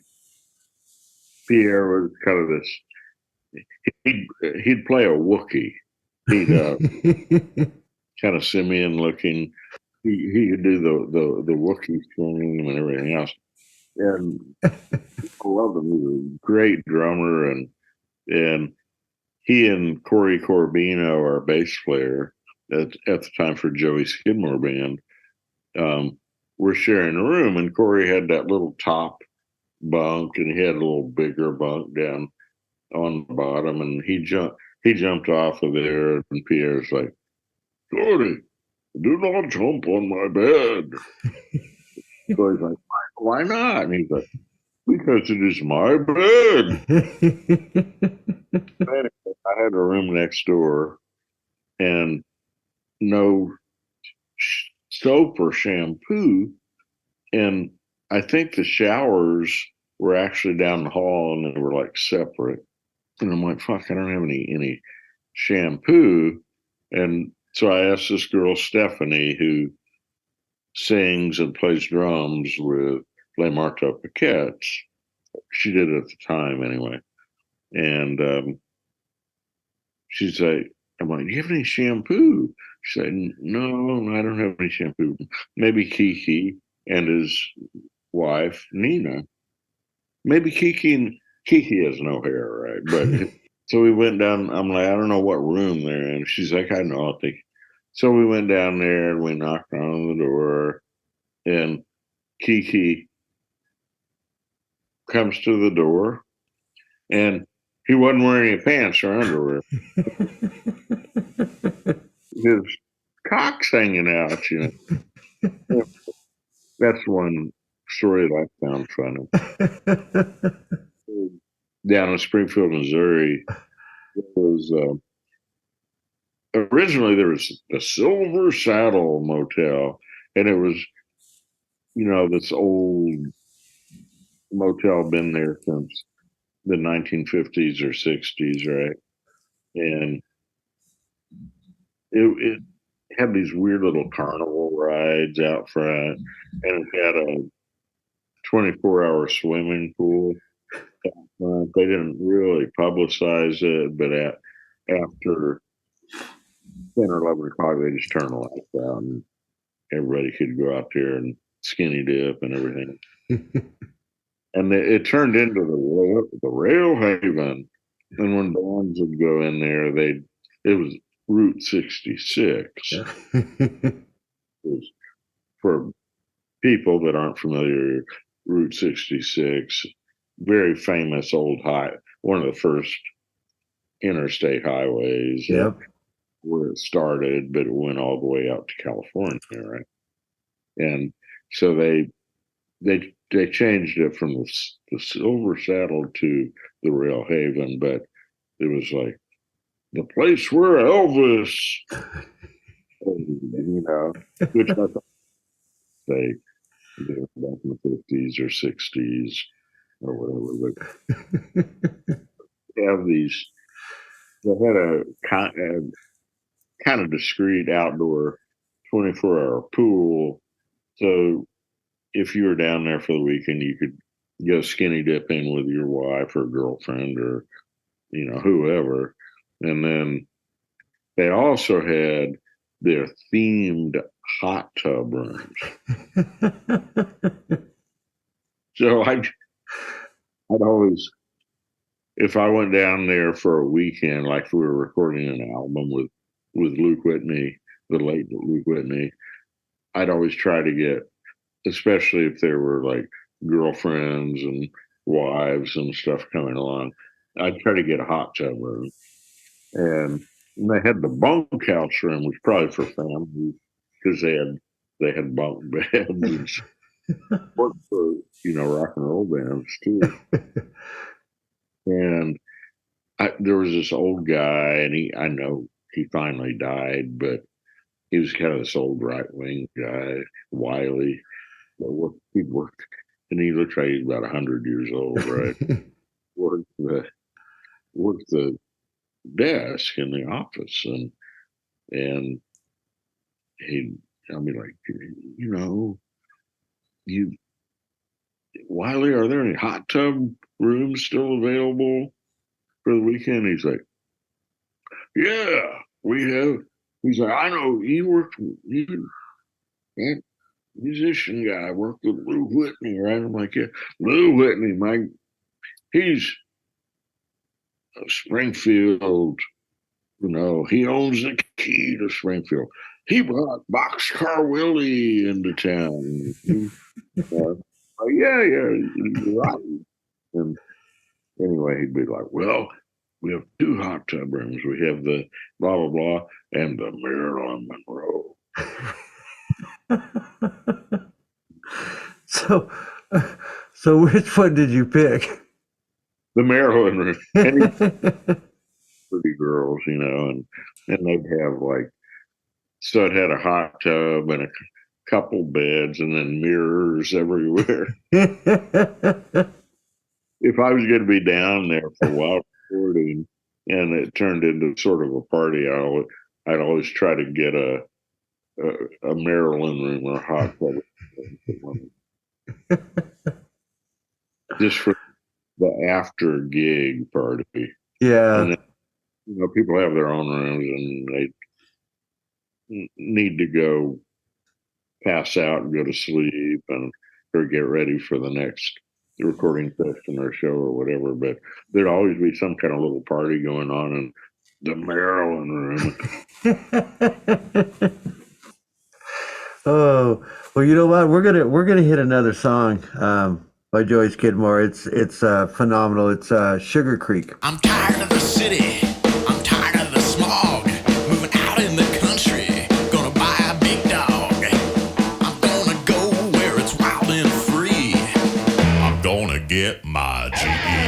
Pierre was kind of this. He'd play a Wookiee. He'd kind of simian looking. He could do the Wookiee scream and everything else. And I loved him. He was a great drummer, and he and Corey Corbino, our bass player at the time for Joey Skidmore band, were sharing a room, and Corey had that little top bunk, and he had a little bigger bunk down on the bottom, and he jumped off of there, and Pierre's like, "Corey, do not jump on my bed." Corey's like, "Why not?" And he's like, "Because it is my bed." I had a room next door, and no soap or shampoo, and I think the showers were actually down the hall, and they were like separate. And I'm like, "Fuck, I don't have any shampoo." And so I asked this girl Stephanie, who sings and plays drums with Les Marteaux Piquettes. She did it at the time anyway. And she's like, I'm like, "Do you have any shampoo?" She said, "No, I don't have any shampoo. Maybe Kiki and his wife, Nina. Maybe Kiki has no hair, right?" But so we went down. I'm like, "I don't know what room they're in." She's like, "I know, I think." So we went down there and we knocked on the door, and Kiki comes to the door, and he wasn't wearing any pants or underwear. His cock's hanging out, That's one story that I found funny. Down in Springfield, Missouri, there was originally there was a Silver Saddle Motel, and it was, this old motel, been there since the 1950s or 60s, right? And it had these weird little carnival rides out front, and it had a 24-hour swimming pool. They didn't really publicize it, but after 10 or 11 o'clock, they just turned the lights out, and everybody could go out there and skinny dip and everything. and it turned into the Rail Haven. And when bands would go in there, it was Route 66. It was, for people that aren't familiar, Route 66, very famous old one of the first interstate highways. Yep. Where it started, but it went all the way out to California, right? And so they changed it from the Silver Saddle to the Rail Haven, but it was like the place where Elvis, which I thought they back in the 50s or 60s or whatever. But they had a kind of discreet outdoor 24-hour pool. So if you were down there for the weekend, you could go skinny dipping with your wife or girlfriend or, whoever. And then they also had their themed hot tub rooms. So I'd always, if I went down there for a weekend, like if we were recording an album with Luke Whitney, the late Luke Whitney, I'd always try to get, especially if there were like girlfriends and wives and stuff coming along, I'd try to get a hot tub room. And they had the bunkhouse room, which probably for families, because they had bunk beds and worked for, rock and roll bands too. And there was this old guy, and I know he finally died, but he was kind of this old right-wing guy, wily. He worked, and he looked like he's about 100 years old, right? worked the desk in the office, and I'll be like, Wiley, are there any hot tub rooms still available for the weekend? He's like, yeah, we have. He's like, I know you musician guy worked with Lou Whitney, right? I'm like, yeah, Lou Whitney, he's Springfield, he owns the key to Springfield. He brought Boxcar Willie into town. Yeah, you're right. And anyway, he'd be like, well, we have 2 hot tub rooms. We have the blah, blah, blah, and the Marilyn Monroe. So which one did you pick? The Maryland room. And pretty girls, and they'd have so it had a hot tub and a couple beds and then mirrors everywhere. If I was going to be down there for a while recording and it turned into sort of a party, I'd always try to get a Maryland room or a hot tub. Just for the after gig party. Yeah. And then, people have their own rooms and they need to go pass out and go to sleep or get ready for the next recording session or show or whatever. But there'd always be some kind of little party going on in the Maryland room. Oh, well, you know what? We're gonna hit another song by Joey Skidmore. It's phenomenal. It's Sugar Creek. I'm tired of the city. I'm tired of the smog. Moving out in the country. Gonna buy a big dog. I'm gonna go where it's wild and free. I'm gonna get my GED.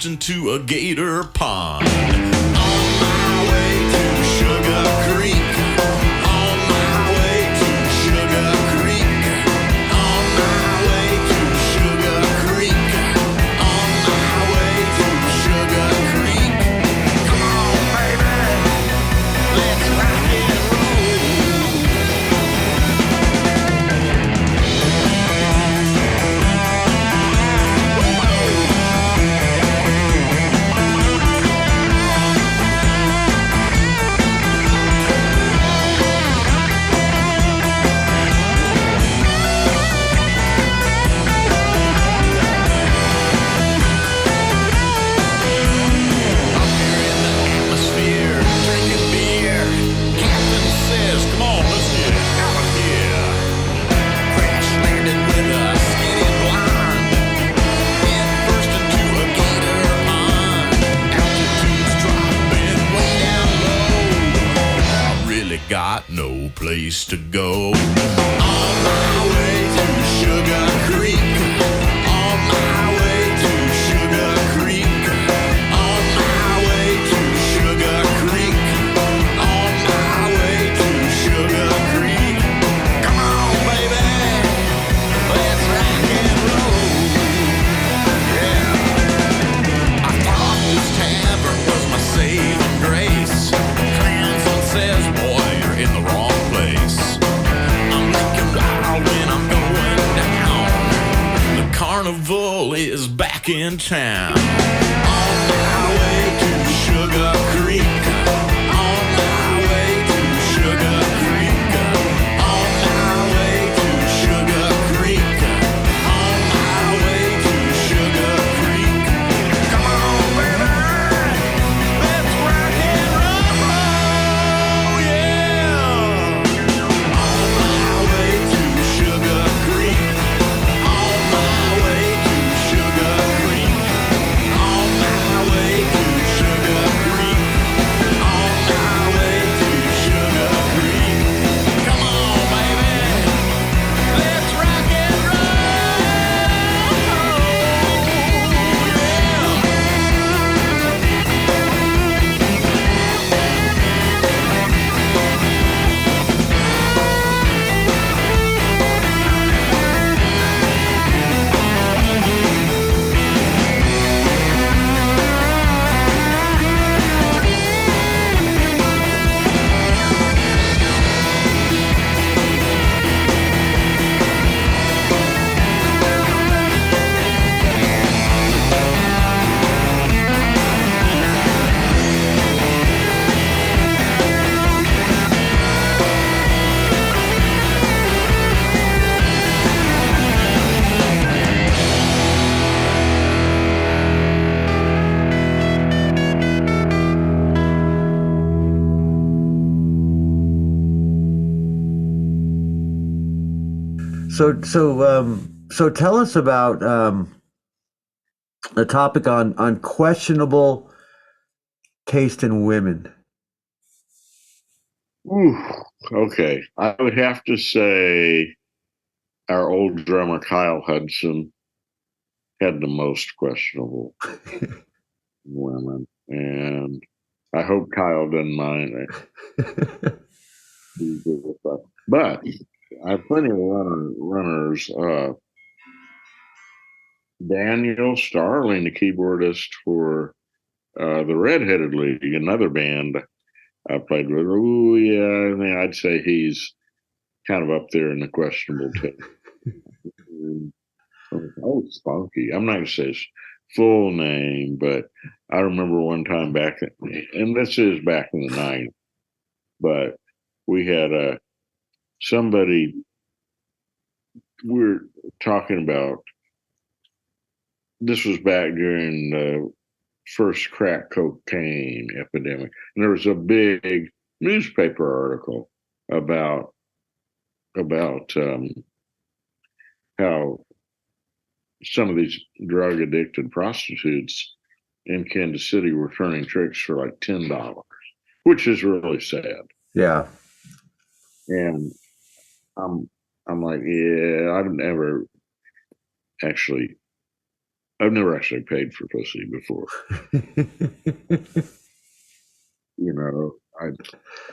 Into a gator pond. On my way to Sugar Creek. On my way to Sugar got no place to go. On my way to Sugar Creek. On my way to Sugar Creek. On my way to Sugar Creek. On my way to Sugar Creek. Come on, baby, let's rock and roll. Yeah. I thought this tavern was my saving grace. Clanson says, boy, you're in the wrong place. I'm making wild when I'm going down. The carnival is back in town. On my way to Sugar Creek. On my way to Sugar Creek. On my way to Sugar Creek. On my way to Sugar Creek. Come on, baby, let's rock and roll, yeah. On my way to Sugar Creek. On my way to Sugar Creek. On my way to Sugar Creek. On my way to Sugar Creek. Come on, baby, let's rock and roll, So tell us about the topic on questionable taste in women. Ooh, okay. I would have to say our old drummer Kyle Hudson had the most questionable women, and I hope Kyle doesn't mind it. But I have plenty of runners. Daniel Starling, the keyboardist for the Redheaded League, another band I played with. Oh yeah, I mean, I'd say he's kind of up there in the questionable too. Oh, Spunky. I'm not going to say his full name, but I remember one time back, and this is back in the 90s, but we had somebody, we were talking about, this was back during the first crack cocaine epidemic, and there was a big newspaper article about how some of these drug addicted prostitutes in Kansas City were turning tricks for like $10, which is really sad. Yeah. And I'm like, yeah, I've never actually paid for pussy before. You know, I've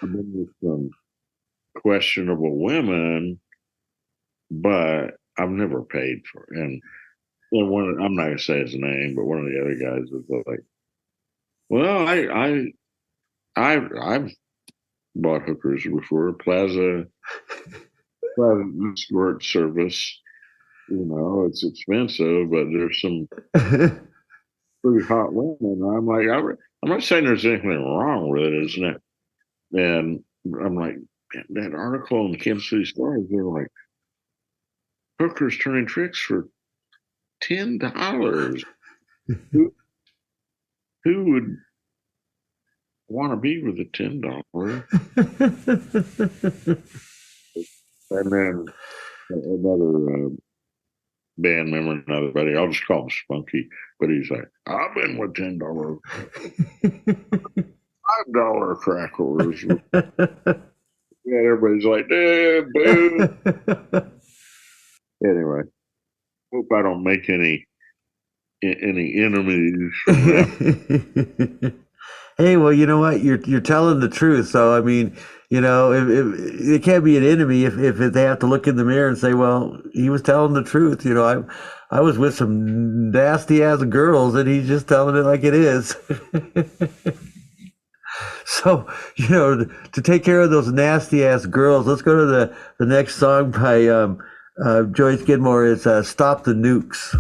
been with some questionable women, but I've never paid for it. And I'm not gonna say his name, but one of the other guys was like, "Well, I've bought hookers before, Plaza escort service. You know, it's expensive, but there's some pretty hot women." And I'm like, I'm not saying there's anything wrong with it, isn't it? And I'm like, that article in the Kansas City Star, they're like, hookers turning tricks for $10. Who would want to be with a $10? And then another band member, another buddy, I'll just call him Spunky, but he's like, I've been with $10, $5 crackers. Yeah, everybody's like, boo. Anyway, hope I don't make any enemies from that. Hey, well, you know what? You're telling the truth. So, I mean, if it can't be an enemy if they have to look in the mirror and say, well, he was telling the truth. I was with some nasty ass girls, and he's just telling it like it is. So, to take care of those nasty ass girls, let's go to the next song by Joey Skidmore. It's "Stop the Nukes."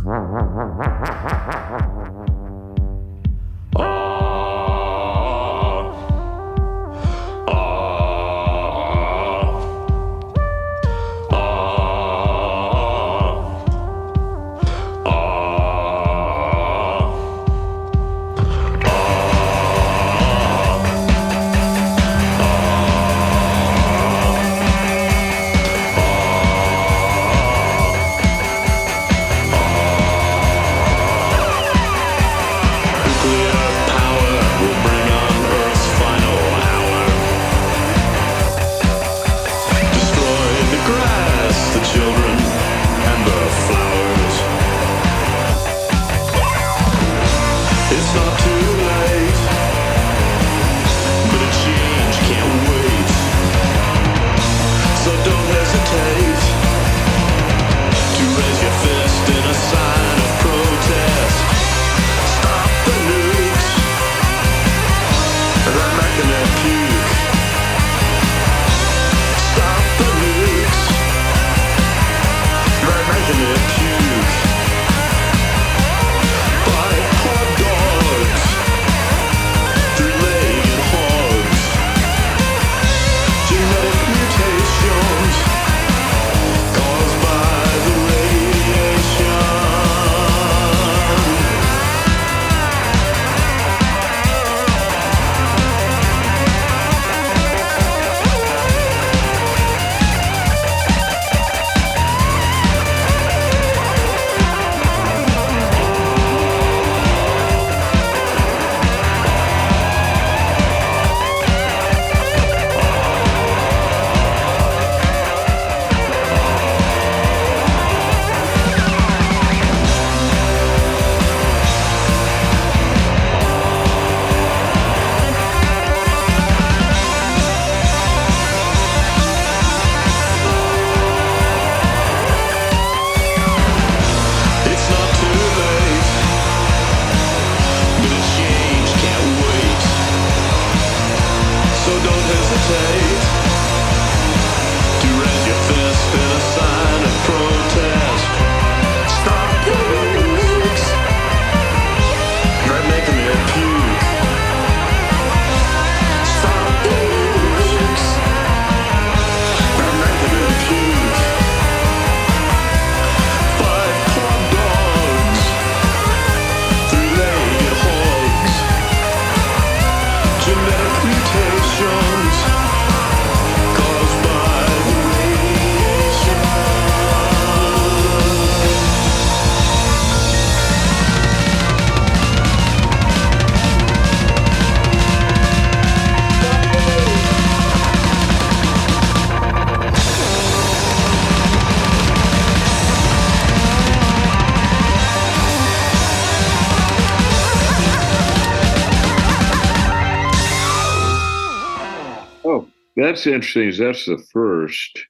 Oh, that's interesting. That's the first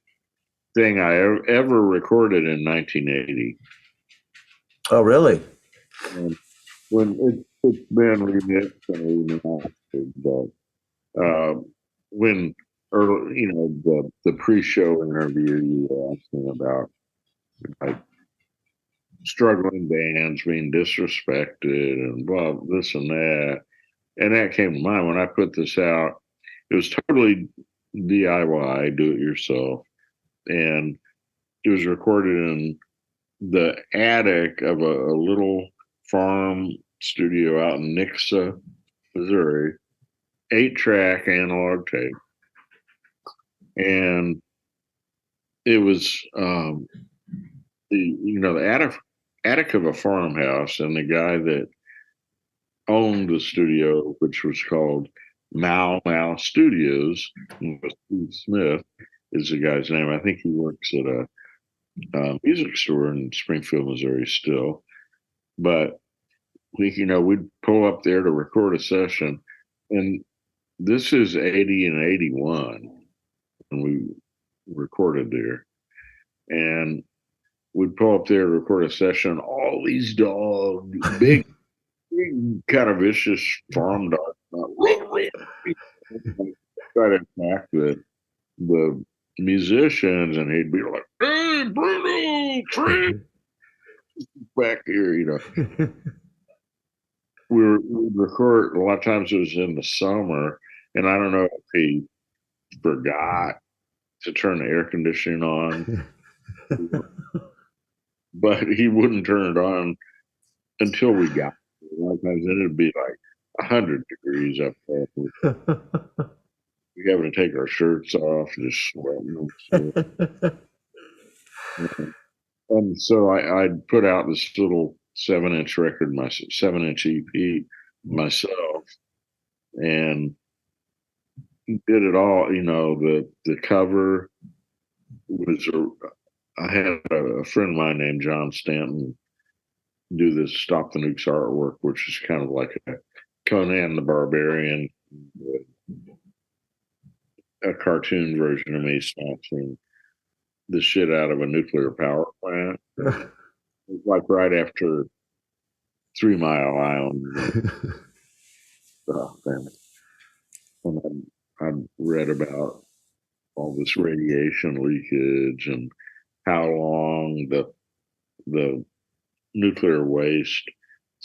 thing I ever recorded in 1980. Oh, really? And when it's been remixed and remastered, but when early, the pre-show interview, you asked me about like struggling bands being disrespected and blah this and that, and that came to mind when I put this out. It was totally DIY, do it yourself, and it was recorded in the attic of a little farm studio out in Nixa, Missouri, 8-track analog tape. And it was the attic of a farmhouse, and the guy that owned the studio, which was called Mau Mau Studios. Steve Smith is the guy's name. I think he works at a music store in Springfield, Missouri still. But we'd pull up there to record a session, and this is 80 and 81 when we recorded there. And we'd pull up there to record a session. All these dogs, big kind of vicious farm dogs, try to attack the musicians, and he'd be like, "Hey, Bruno, Trent, back here," we'd record. A lot of times it was in the summer, and I don't know if he forgot to turn the air conditioning on, but he wouldn't turn it on until we got there. A lot of times it'd be like 100 degrees up there. We having to take our shirts off, just sweating. And so I'd put out this little 7-inch record, my 7-inch EP myself, and did it all. The cover was I had a friend of mine named John Stanton do this Stop the Nukes artwork, which is kind of like a Conan the Barbarian, a cartoon version of me smashing the shit out of a nuclear power plant. It was like right after 3 Mile Island. And I read about all this radiation leakage and how long the nuclear waste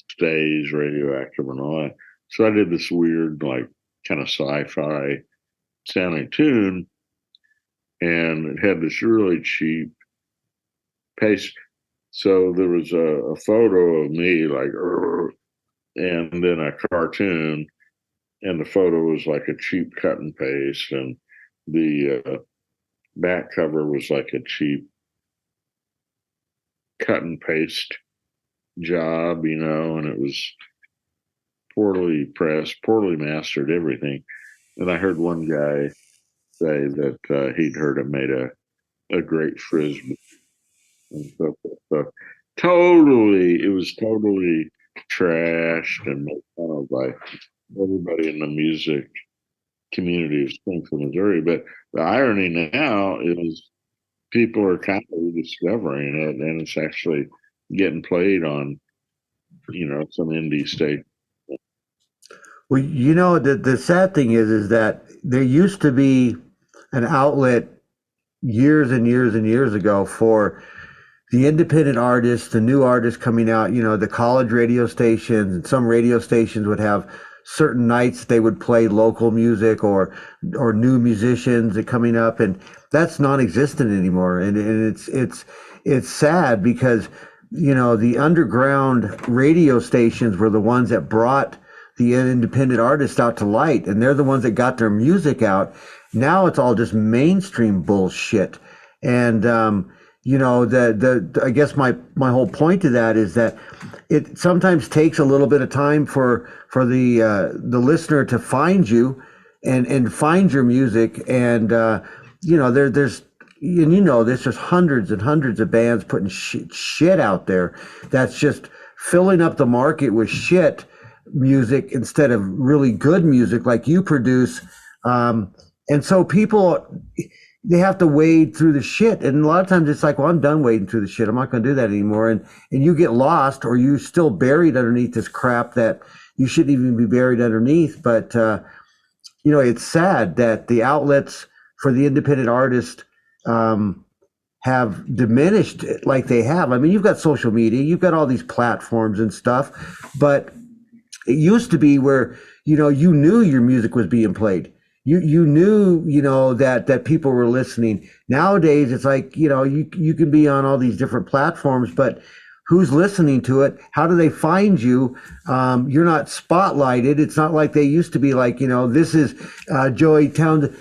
stays radioactive and all that. So I did this weird, like, kind of sci-fi sounding tune, and it had this really cheap paste. So there was a photo of me, like, and then a cartoon, and the photo was like a cheap cut and paste, and the back cover was like a cheap cut and paste job, and it was poorly pressed, poorly mastered, everything. And I heard one guy say that he'd heard it made a great frisbee. And so it was totally trashed and made fun of by everybody in the music community of Springfield, Missouri. But the irony now is people are kind of rediscovering it, and it's actually getting played on, some indie state. Well, the sad thing is that there used to be an outlet years and years and years ago for the independent artists, the new artists coming out, the college radio stations, and some radio stations would have certain nights they would play local music or new musicians that coming up, and that's non-existent anymore. And it's sad because, the underground radio stations were the ones that brought the independent artists out to light, and they're the ones that got their music out. Now it's all just mainstream bullshit. And I guess my whole point to that is that it sometimes takes a little bit of time for the listener to find you and find your music. And there's just hundreds and hundreds of bands putting shit out there that's just filling up the market with shit music instead of really good music like you produce. And so people, they have to wade through the shit. And a lot of times it's like, well, I'm done wading through the shit. I'm not going to do that anymore. And you get lost, or you still buried underneath this crap that you shouldn't even be buried underneath. But, it's sad that the outlets for the independent artist have diminished like they have. I mean, you've got social media, you've got all these platforms and stuff, but it used to be where, you knew your music was being played. You knew, that people were listening. Nowadays, it's like, you can be on all these different platforms, but who's listening to it? How do they find you? You're not spotlighted. It's not like they used to be like, this is Joey Townsend,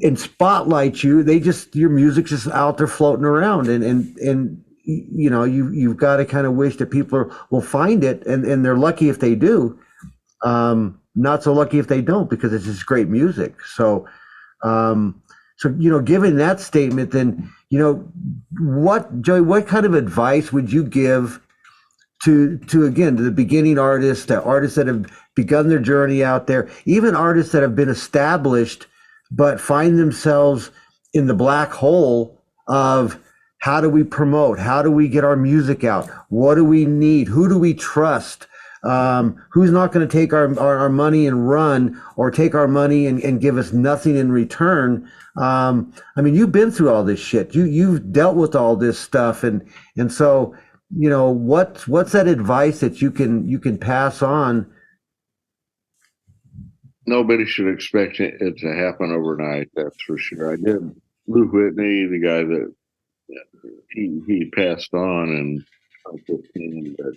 and spotlight you. Your music's just out there floating around, and you've got to kind of wish that people will find it, and they're lucky if they do. not so lucky if they don't, because it's just great music. So, given that statement, then, Joey, what kind of advice would you give to again, to the beginning artists, the artists that have begun their journey out there, even artists that have been established but find themselves in the black hole of how do we promote, how do we get our music out, what do we need, who do we trust, who's not going to take our money and run, or take our money and give us nothing in return. I mean, you've been through all this shit. You've dealt with all this stuff, and so, what's that advice that you can pass on? Nobody should expect it to happen overnight. That's for sure. I did. Lou Whitney, the guy that he passed on in 2015, but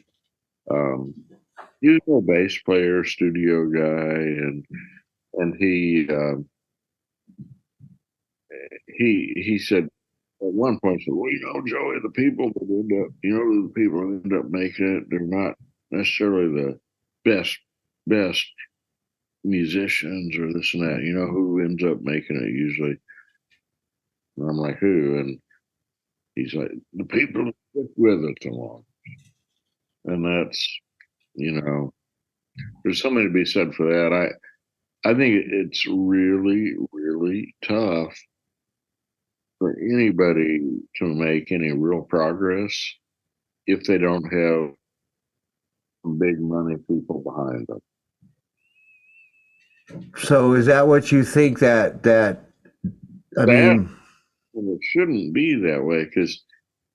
he was a bass player, studio guy, and he said at one point, said, well, Joey, the people that end up making it, they're not necessarily the best musicians or this and that. Who ends up making it usually? And I'm like, who? And he's like, the people that stick with it the longest. And that's, there's something to be said for that. I think it's really, really tough for anybody to make any real progress if they don't have big money people behind them. So is that what you think that I mean, and it shouldn't be that way, because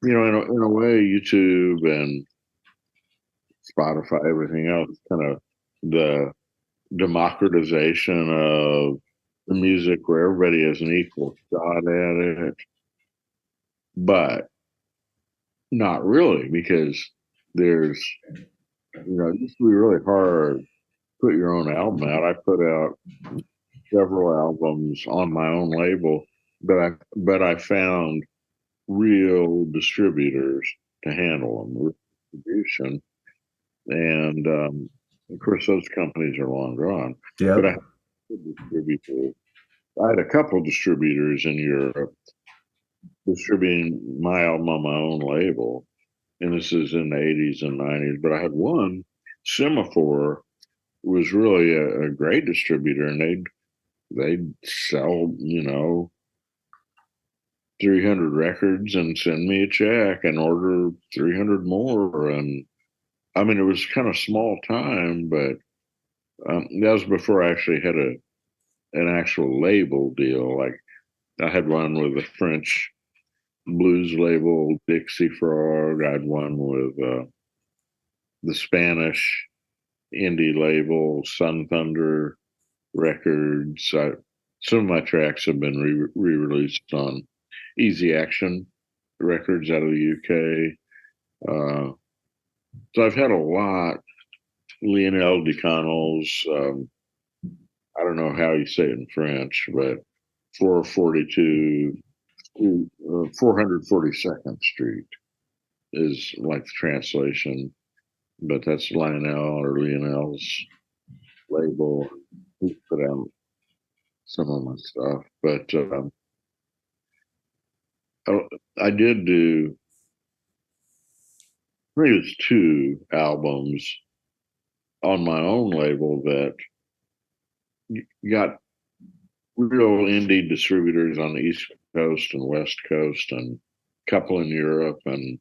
in a way, YouTube and Spotify, everything else, kind of the democratization of the music where everybody has an equal shot at it, but not really, because there's it used to be really hard to put your own album out. I put out several albums on my own label, but I found real distributors to handle them, distribution, and of course those companies are long gone. yeah. But I had a couple distributors in Europe distributing my album on my own label, and this is in the 80s and 90s. But I had one, Semaphore, was really a great distributor, and they'd sell 300 records and send me a check and order 300 more. And I mean, it was kind of small time, but that was before I actually had an actual label deal. Like, I had one with a French blues label, Dixie Frog. I had one with the Spanish indie label, Sun Thunder Records. Some of my tracks have been re-released on Easy Action Records out of the UK. So I've had a lot. Lionel Deconnell's, I don't know how you say it in French, but 442nd Street is like the translation, but that's Lionel's label. He put out some of my stuff, but I did do, I think it was 2 albums on my own label that got real indie distributors on the East Coast and West Coast, and a couple in Europe. And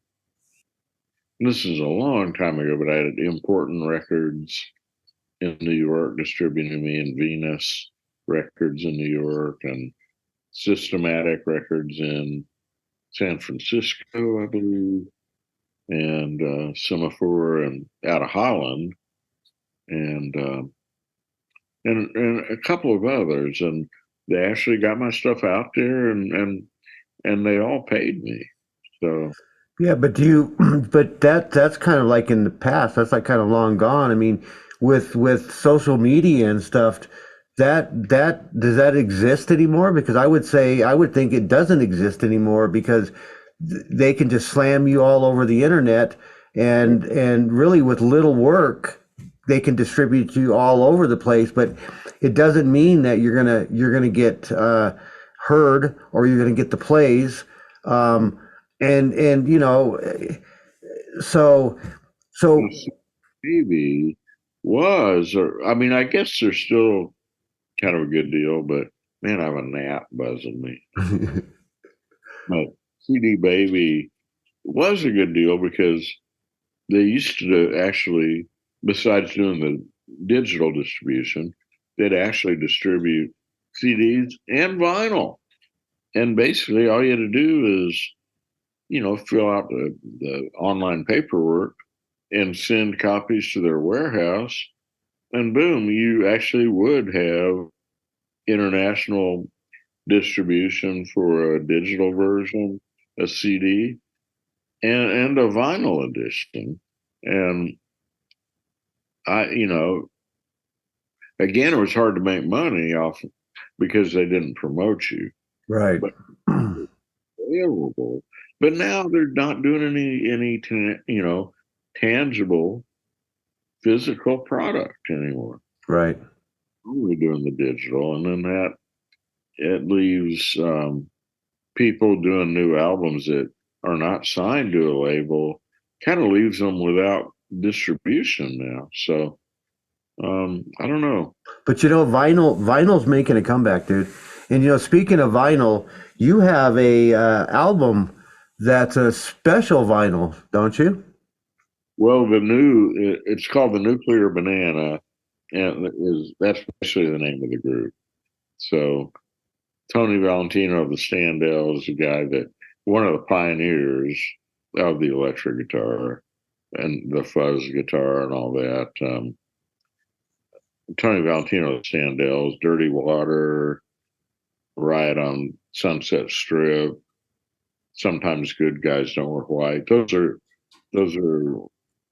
this is a long time ago, but I had Important Records in New York distributing me, and Venus Records in New York, and Systematic Records in San Francisco, I believe, and Semaphore and out of Holland, and a couple of others. And they actually got my stuff out there, and they all paid me. So yeah, but but that's kind of like in the past. That's like kind of long gone. I mean, with social media and stuff, that does that exist anymore? Because I would think it doesn't exist anymore, because they can just slam you all over the internet, and really with little work, they can distribute you all over the place, but it doesn't mean that you're gonna get heard or you're gonna get the plays. And you know, so Maybe was, or I mean, I guess they're still kind of a good deal, but man, I have a gnat buzzing me. But CD Baby was a good deal because they used to actually, besides doing the digital distribution, they'd actually distribute CDs and vinyl. And basically, all you had to do is, fill out the online paperwork and send copies to their warehouse. And boom, you actually would have international distribution for a digital version, a CD, and a vinyl edition. And again, it was hard to make money off because they didn't promote you. right. But available. But now they're not doing any tangible physical product anymore. Right. Only doing the digital, and then that it leaves people doing new albums that are not signed to a label, kind of leaves them without distribution now. So I don't know. But vinyl's making a comeback, dude. And speaking of vinyl, you have a album that's a special vinyl, don't you? Well, it's called the Nuclear Banana, and that's actually the name of the group. So Tony Valentino of the Standell is a guy one of the pioneers of the electric guitar and the fuzz guitar and all that. Tony Valentino of the Standells, Dirty Water, Riot on Sunset Strip, Sometimes Good Guys Don't Wear White. Those are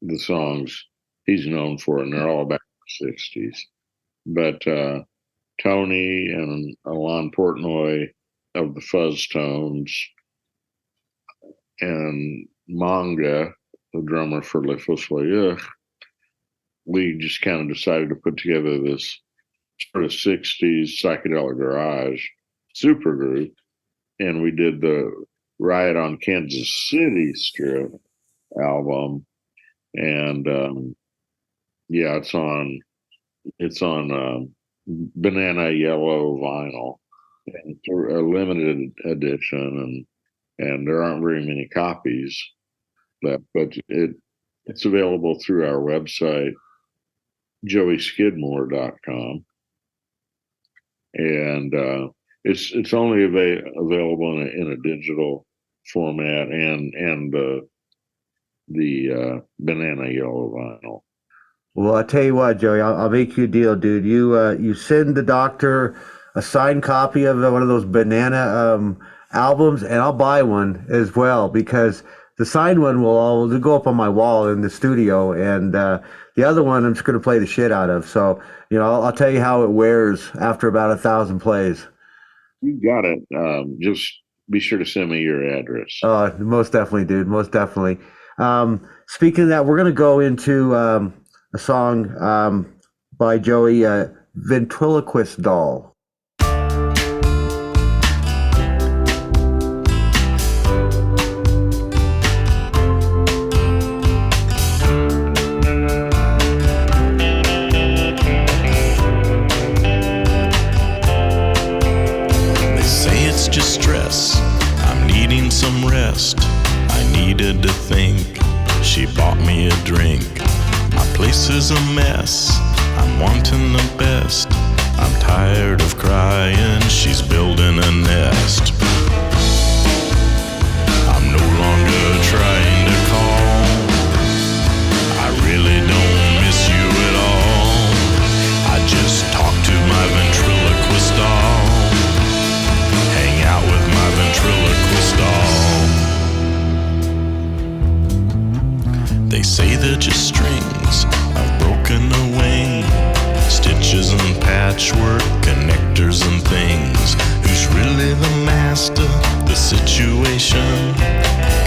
the songs he's known for, and they're all back in the 60s. But Tony and Alon Portnoy of the Fuzz Tones and Manga, the drummer for Les Fossoyeurs, we just kind of decided to put together this sort of 60s psychedelic garage supergroup, and we did the Riot on Kansas City Strip album, and it's on banana yellow vinyl, and it's a limited edition, and there aren't very many copies left, but it's available through our website, joeyskidmore.com, and it's only available in a digital format and the banana yellow vinyl. Well, I'll tell you what, Joey, I'll make you a deal, dude. You send the doctor a signed copy of one of those banana albums, and I'll buy one as well, because the signed one will go up on my wall in the studio, and the other one I'm just going to play the shit out of. So, I'll tell you how it wears after about 1,000 plays. You got it. Just be sure to send me your address. Most definitely, dude. Most definitely. Speaking of that, we're going to go into a song by Joey, Ventriloquist Doll. Some rest. I needed to think. She bought me a drink. My place is a mess. I'm wanting the best. I'm tired of crying. She's building a nest. I'm no longer trying to call. I really don't miss you at all. I just talk to my ventriloquist doll. Hang out with my ventriloquist doll. They say they're just strings I've broken away, stitches and patchwork, connectors and things. Who's really the master? The situation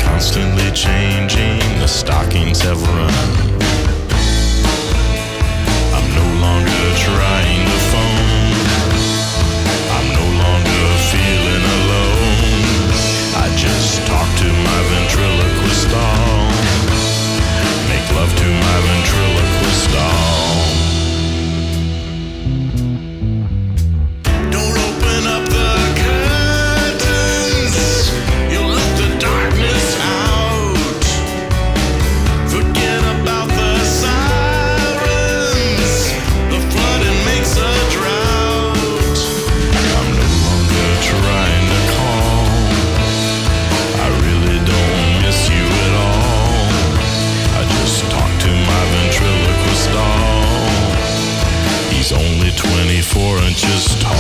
constantly changing. The stockings have run. longer trying to phone. I'm no longer feeling alone. I just talk to my ventriloquist doll. Make love to my ventriloquist doll. Don't open up the curtains. You'll let the darkness out. Forget about the sirens. The flooding makes a drought. I'm no longer trying to call. I really don't miss you at all. I just talk to my ventriloquist doll. He's only 24 inches tall.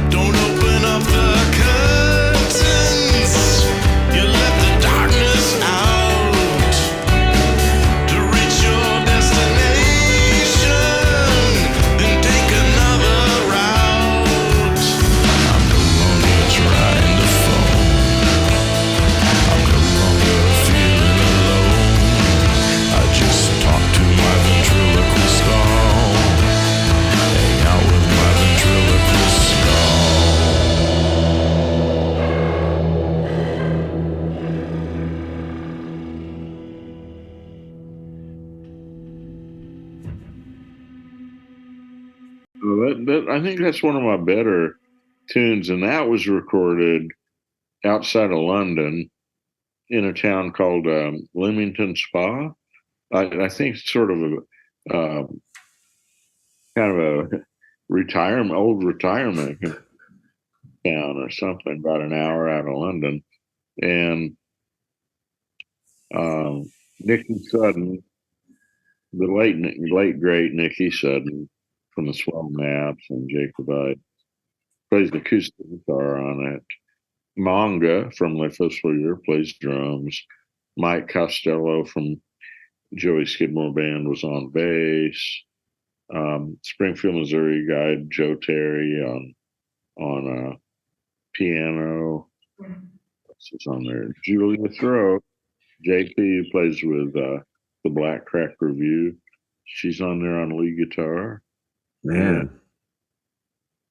Don't open up the curtains. You let the darkness out. To reach your destination, then take another route. I'm no longer trying to phone. I'm no longer feeling alone. I just talk to my ventriloquist doll. Hang out with my ventriloquist doll. I think that's one of my better tunes, and that was recorded outside of London in a town called Leamington Spa. I think it's sort of a kind of a old retirement town or something, about an hour out of London. And Nicky Sudden, the late great Nicky Sudden from the Swell Naps and Jacobite, plays the acoustic guitar on it. Manga from Le Fossoyeur plays drums. Mike Costello from Joey Skidmore Band was on bass. Springfield, Missouri guy Joe Terry on piano. This is on there. Julia Throat, JP, who plays with the Black Crack Review. She's on there on lead guitar. Man.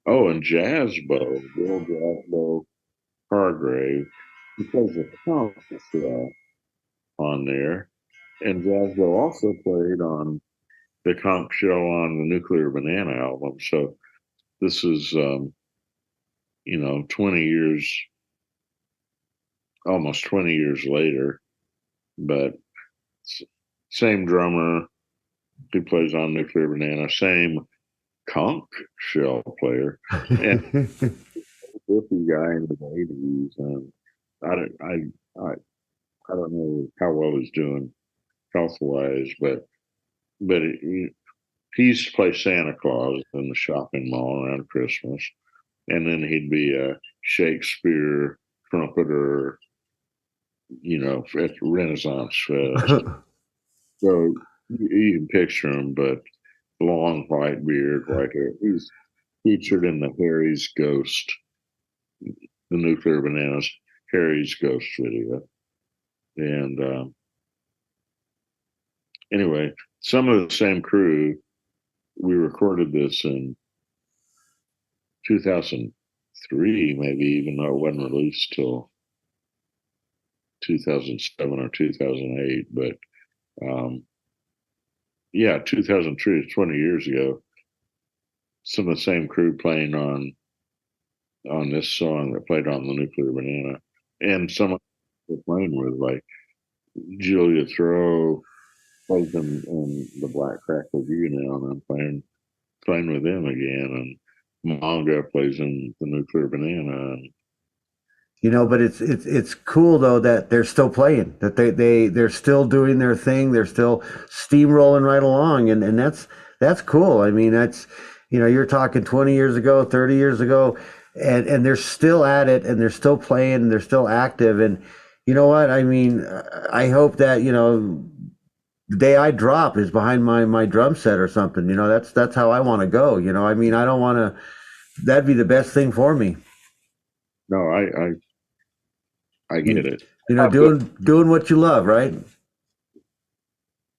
And Jazzbo, Bill Jazzbo Hargrave, he plays a trumpet on there. And Jazzbo also played on the conch shell on the Nuclear Banana album. So this is, 20 years, almost 20 years later, but same drummer who plays on Nuclear Banana, same conch shell player, and hippie guy in the 80s. And I don't know how well he's doing health wise, but he used to play Santa Claus in the shopping mall around Christmas, and then he'd be a Shakespeare trumpeter, at the Renaissance Fest. So you can picture him, but long white beard, white hair. He's featured in the Harry's Ghost, the Nuclear Bananas Harry's Ghost video. And anyway, some of the same crew. We recorded this in 2003, maybe, even though it wasn't released till 2007 or 2008. But 2003 is 20 years ago. Some of the same crew playing on this song that played on the Nuclear Banana, and some we're playing with, like Julia Throw plays in the Black Crack Review now, and I'm playing with them again, and Manga plays in the Nuclear Banana, but it's cool though that they're still playing, that they're still doing their thing, they're still steamrolling right along, and that's cool. I mean, that's, you're talking 20 years ago, 30 years ago, and they're still at it, and they're still playing, and they're still active. And you know what? I mean, I hope that, the day I drop is behind my drum set or something. That's how I want to go. I mean, I don't want to. That'd be the best thing for me. No, I get it. Doing what you love, right?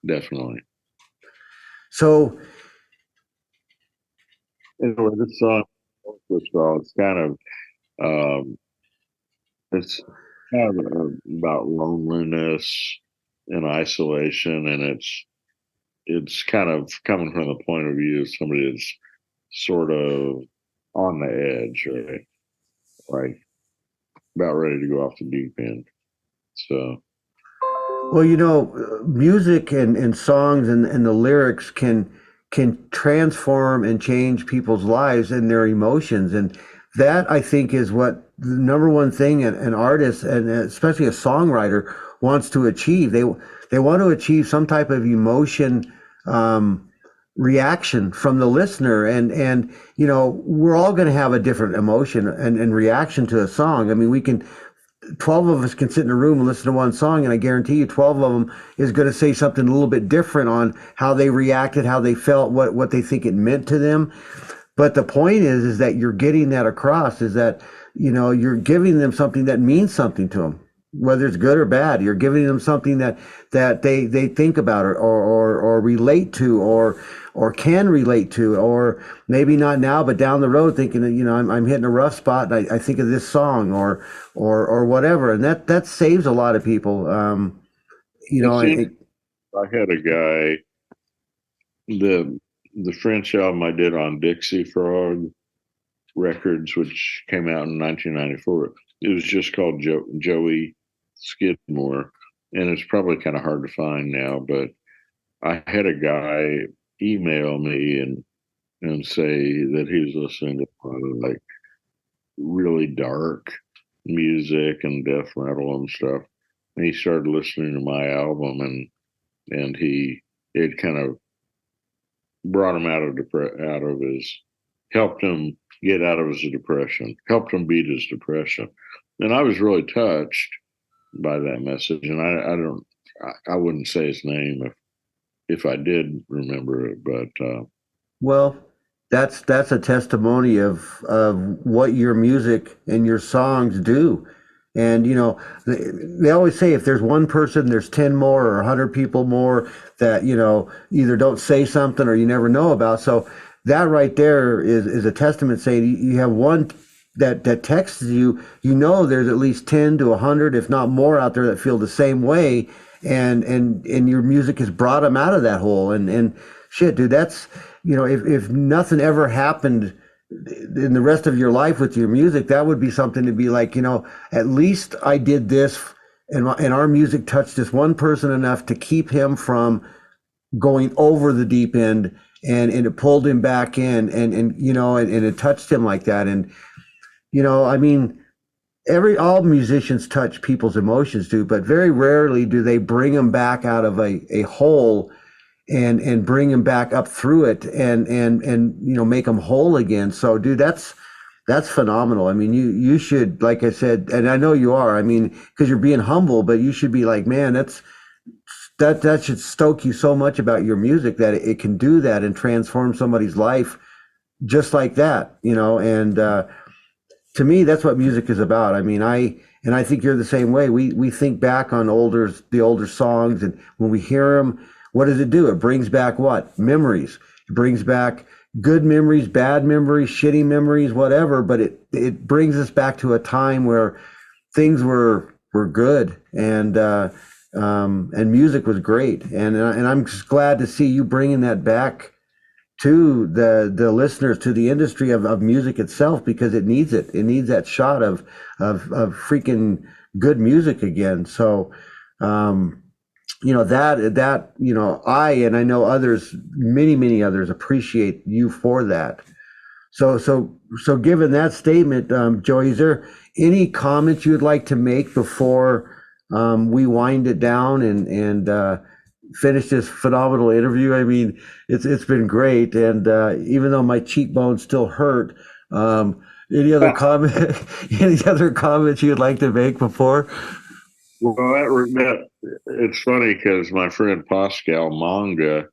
Definitely. So, Anyway, this song, it's kind of um, it's kind of about loneliness and isolation, and it's kind of coming from the point of view of somebody that's sort of on the edge, right? Like about ready to go off the deep end. So, well, music and songs and the lyrics can transform and change people's lives and their emotions. And that, I think, is what the number one thing an artist, and especially a songwriter, wants to achieve. They want to achieve some type of emotion, reaction from the listener. And we're all going to have a different emotion and reaction to a song. I mean, 12 of us can sit in a room and listen to one song, and I guarantee you 12 of them is going to say something a little bit different on how they reacted, how they felt, what they think it meant to them. But the point is that you're getting that across, is that, you're giving them something that means something to them, whether it's good or bad. You're giving them something that they think about, or relate to, or can relate to, or maybe not now, but down the road, thinking that, I'm hitting a rough spot, and I think of this song, or whatever. And that saves a lot of people. I had a guy, the French album I did on Dixie Frog Records, which came out in 1994. It was just called Joey Skidmore, and it's probably kind of hard to find now. But I had a guy email me and say that he was listening to like really dark music and death metal and stuff, and he started listening to my album, and it kind of brought him out of his, helped him get out of his depression, helped him beat his depression. And I was really touched by that message. And I wouldn't say his name if I did remember it, but Well, that's a testimony of what your music and your songs do. And they always say if there's one person, there's 10 more or 100 people more that either don't say something or you never know about. So that right there is a testament saying you have one that texts you. There's at least 10 to 100, if not more, out there that feel the same way, and your music has brought them out of that hole. And shit, dude, that's if nothing ever happened in the rest of your life with your music, that would be something to be like, at least I did this, and our music touched this one person enough to keep him from going over the deep end, and it pulled him back in, and it touched him like that. And I mean, all musicians touch people's emotions, dude, but very rarely do they bring them back out of a hole and bring them back up through it, and make them whole again. So dude, that's phenomenal. I mean, you should, like I said, and I know you are, I mean, because you're being humble, but you should be like, man, that should stoke you so much about your music, that it can do that and transform somebody's life just like that. And to me, that's what music is about. I mean, I think you're the same way. We think back on the older songs, and when we hear them, what does it do? It brings back what? Memories. It brings back good memories, bad memories, shitty memories, whatever. But it brings us back to a time where things were good, and music was great. And I'm just glad to see you bringing that back to the listeners, to the industry of music itself, because it needs it. It needs that shot of freaking good music again. So. I know others, many others, appreciate you for that. So given that statement, Joey, is there any comments you'd like to make before we wind it down and finish this phenomenal interview? I mean, it's been great, and even though my cheekbones still hurt, any other comment, any other comments you'd like to make before? Well, that it's funny because my friend Pascal Manga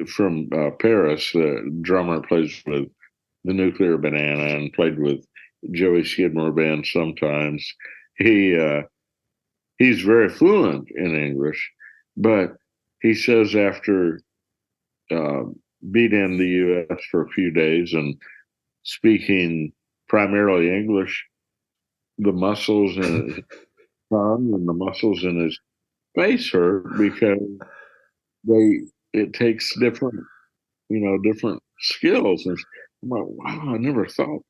from Paris, the drummer, plays with the Nuclear Banana and played with Joey Skidmore band sometimes. He's very fluent in English, but he says after being in the U.S. for a few days and speaking primarily English, the muscles in his tongue and the muscles in his face hurt because it takes different skills. And I'm like, wow, I never thought.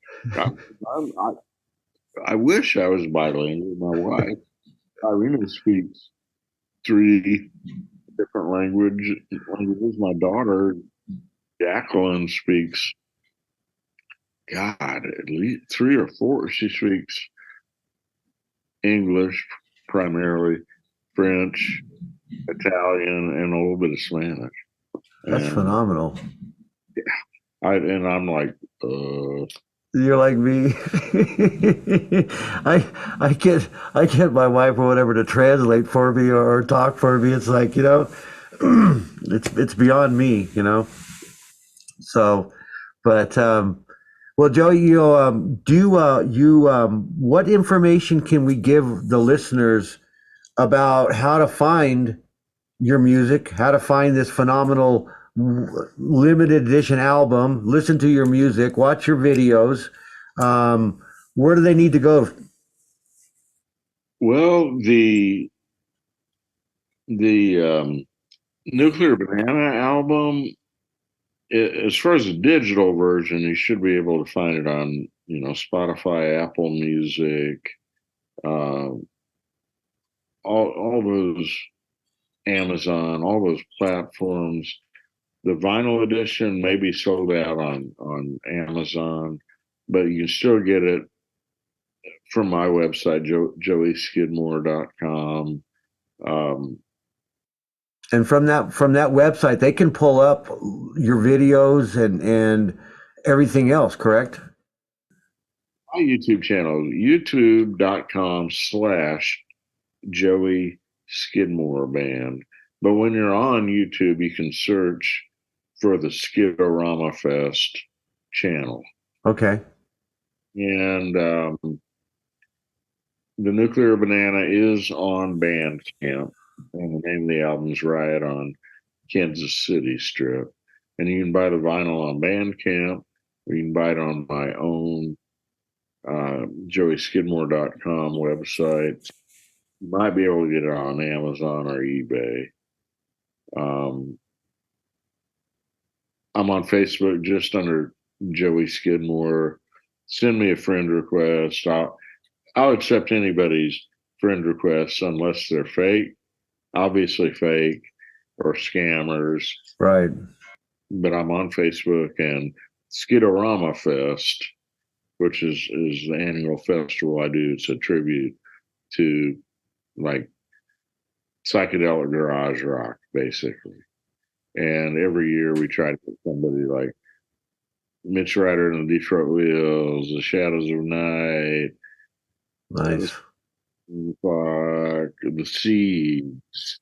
I wish I was bilingual. My wife, Irina, speaks 3 different languages. My daughter, Jacqueline, speaks, God, at least 3 or 4. She speaks English primarily, French, Italian, and a little bit of Spanish. That's phenomenal. I'm like, You're like me. I get my wife or whatever to translate for me or talk for me. It's like, it's beyond me, So, but well, Joey, what information can we give the listeners about how to find your music, how to find this phenomenal limited edition album, listen to your music, watch your videos? Where do they need to go? well, the Nuclear Banana album, as far as the digital version, you should be able to find it on, Spotify, Apple Music, all those, Amazon, all those platforms. The vinyl edition may be sold out on Amazon, but you can still get it from my website, joeyskidmore.com. And from that website, they can pull up your videos and everything else, correct? My YouTube channel, youtube.com/Joey Skidmore Band. But when you're on YouTube, you can search for the Skidorama Fest channel. Okay. And the Nuclear Banana is on Bandcamp, and the name of the album is Riot on Kansas City Strip. And you can buy the vinyl on Bandcamp, or you can buy it on my own joeyskidmore.com website. You might be able to get it on Amazon or eBay. I'm on Facebook just under Joey Skidmore. Send me a friend request. I'll accept anybody's friend requests unless they're fake, obviously fake, or scammers. Right. But I'm on Facebook, and Skidorama Fest, which is the annual festival I do. It's a tribute to like psychedelic garage rock, basically. And every year we try to put somebody like Mitch Ryder and the Detroit Wheels, The Shadows of Night, Nice. The Seeds.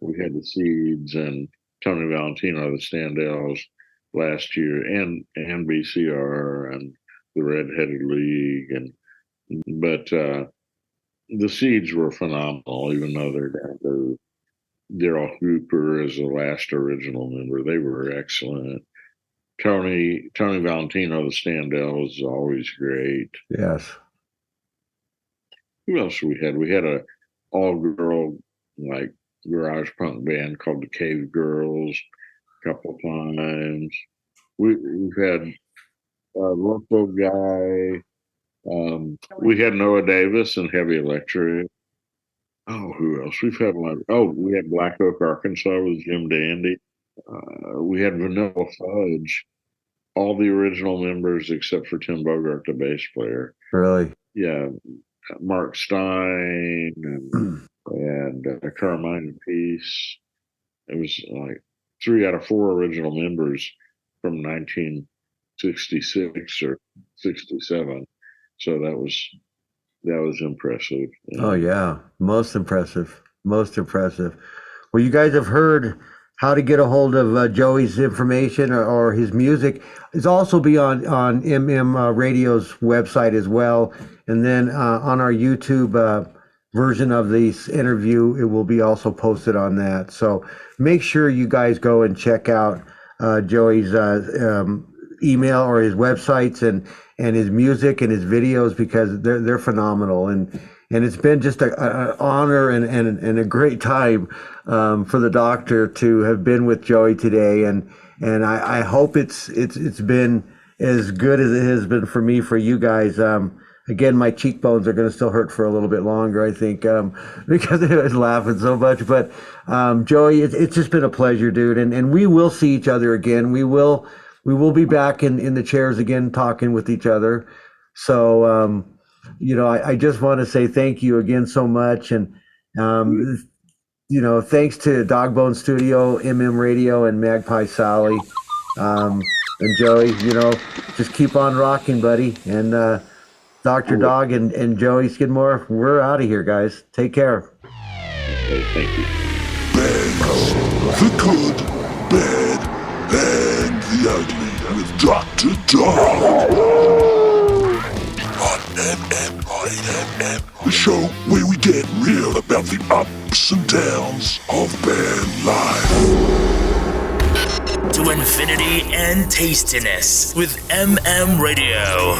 We had the Seeds and Tony Valentino, the Standells last year, and BCR and the Redheaded League, but the Seeds were phenomenal, even though they're down to Daryl Hooper as the last original member. They were excellent. Tony Valentino, the Standells, is always great. Yes. Who else we had? We had a all-girl like garage punk band called the Cave Girls a couple of times. We've had a local guy. We had Noah Davis and Heavy Electric. Oh, who else? We've had a lot. We had Black Oak, Arkansas with Jim Dandy. We had Vanilla Fudge all the original members except for Tim Bogart, the bass player. Really? Yeah, Mark Stein and Carmine Peace. It was like 3 out of 4 original members from 1966 or 67. So that was impressive. Oh yeah, most impressive, most impressive. Well, you guys have heard how to get a hold of Joey's information or his music. It's also be on Radio's website as well, and then on our YouTube version of this interview, it will be also posted on that. So make sure you guys go and check out Joey's email or his websites and his music and his videos, because they're phenomenal, and it's been just an honor and a great time for the doctor to have been with Joey today, and I hope it's been as good as it has been for me for you guys. Again, my cheekbones are going to still hurt for a little bit longer, I think, because I was laughing so much. But Joey, it's just been a pleasure, dude, and we will see each other again. We will be back in the chairs again, talking with each other. So, I just want to say thank you again so much. And, thanks to Dogbone Studio, Radio, and Magpie Sally. And Joey, just keep on rocking, buddy. And Dr. Dog and Joey Skidmore, we're out of here, guys. Take care. Okay, thank you. Bands, the good, bad, and the ugly with Dr. Dog. On NMINM, the show where we get real about the ups and downs of band life. To infinity and tastiness with MM Radio.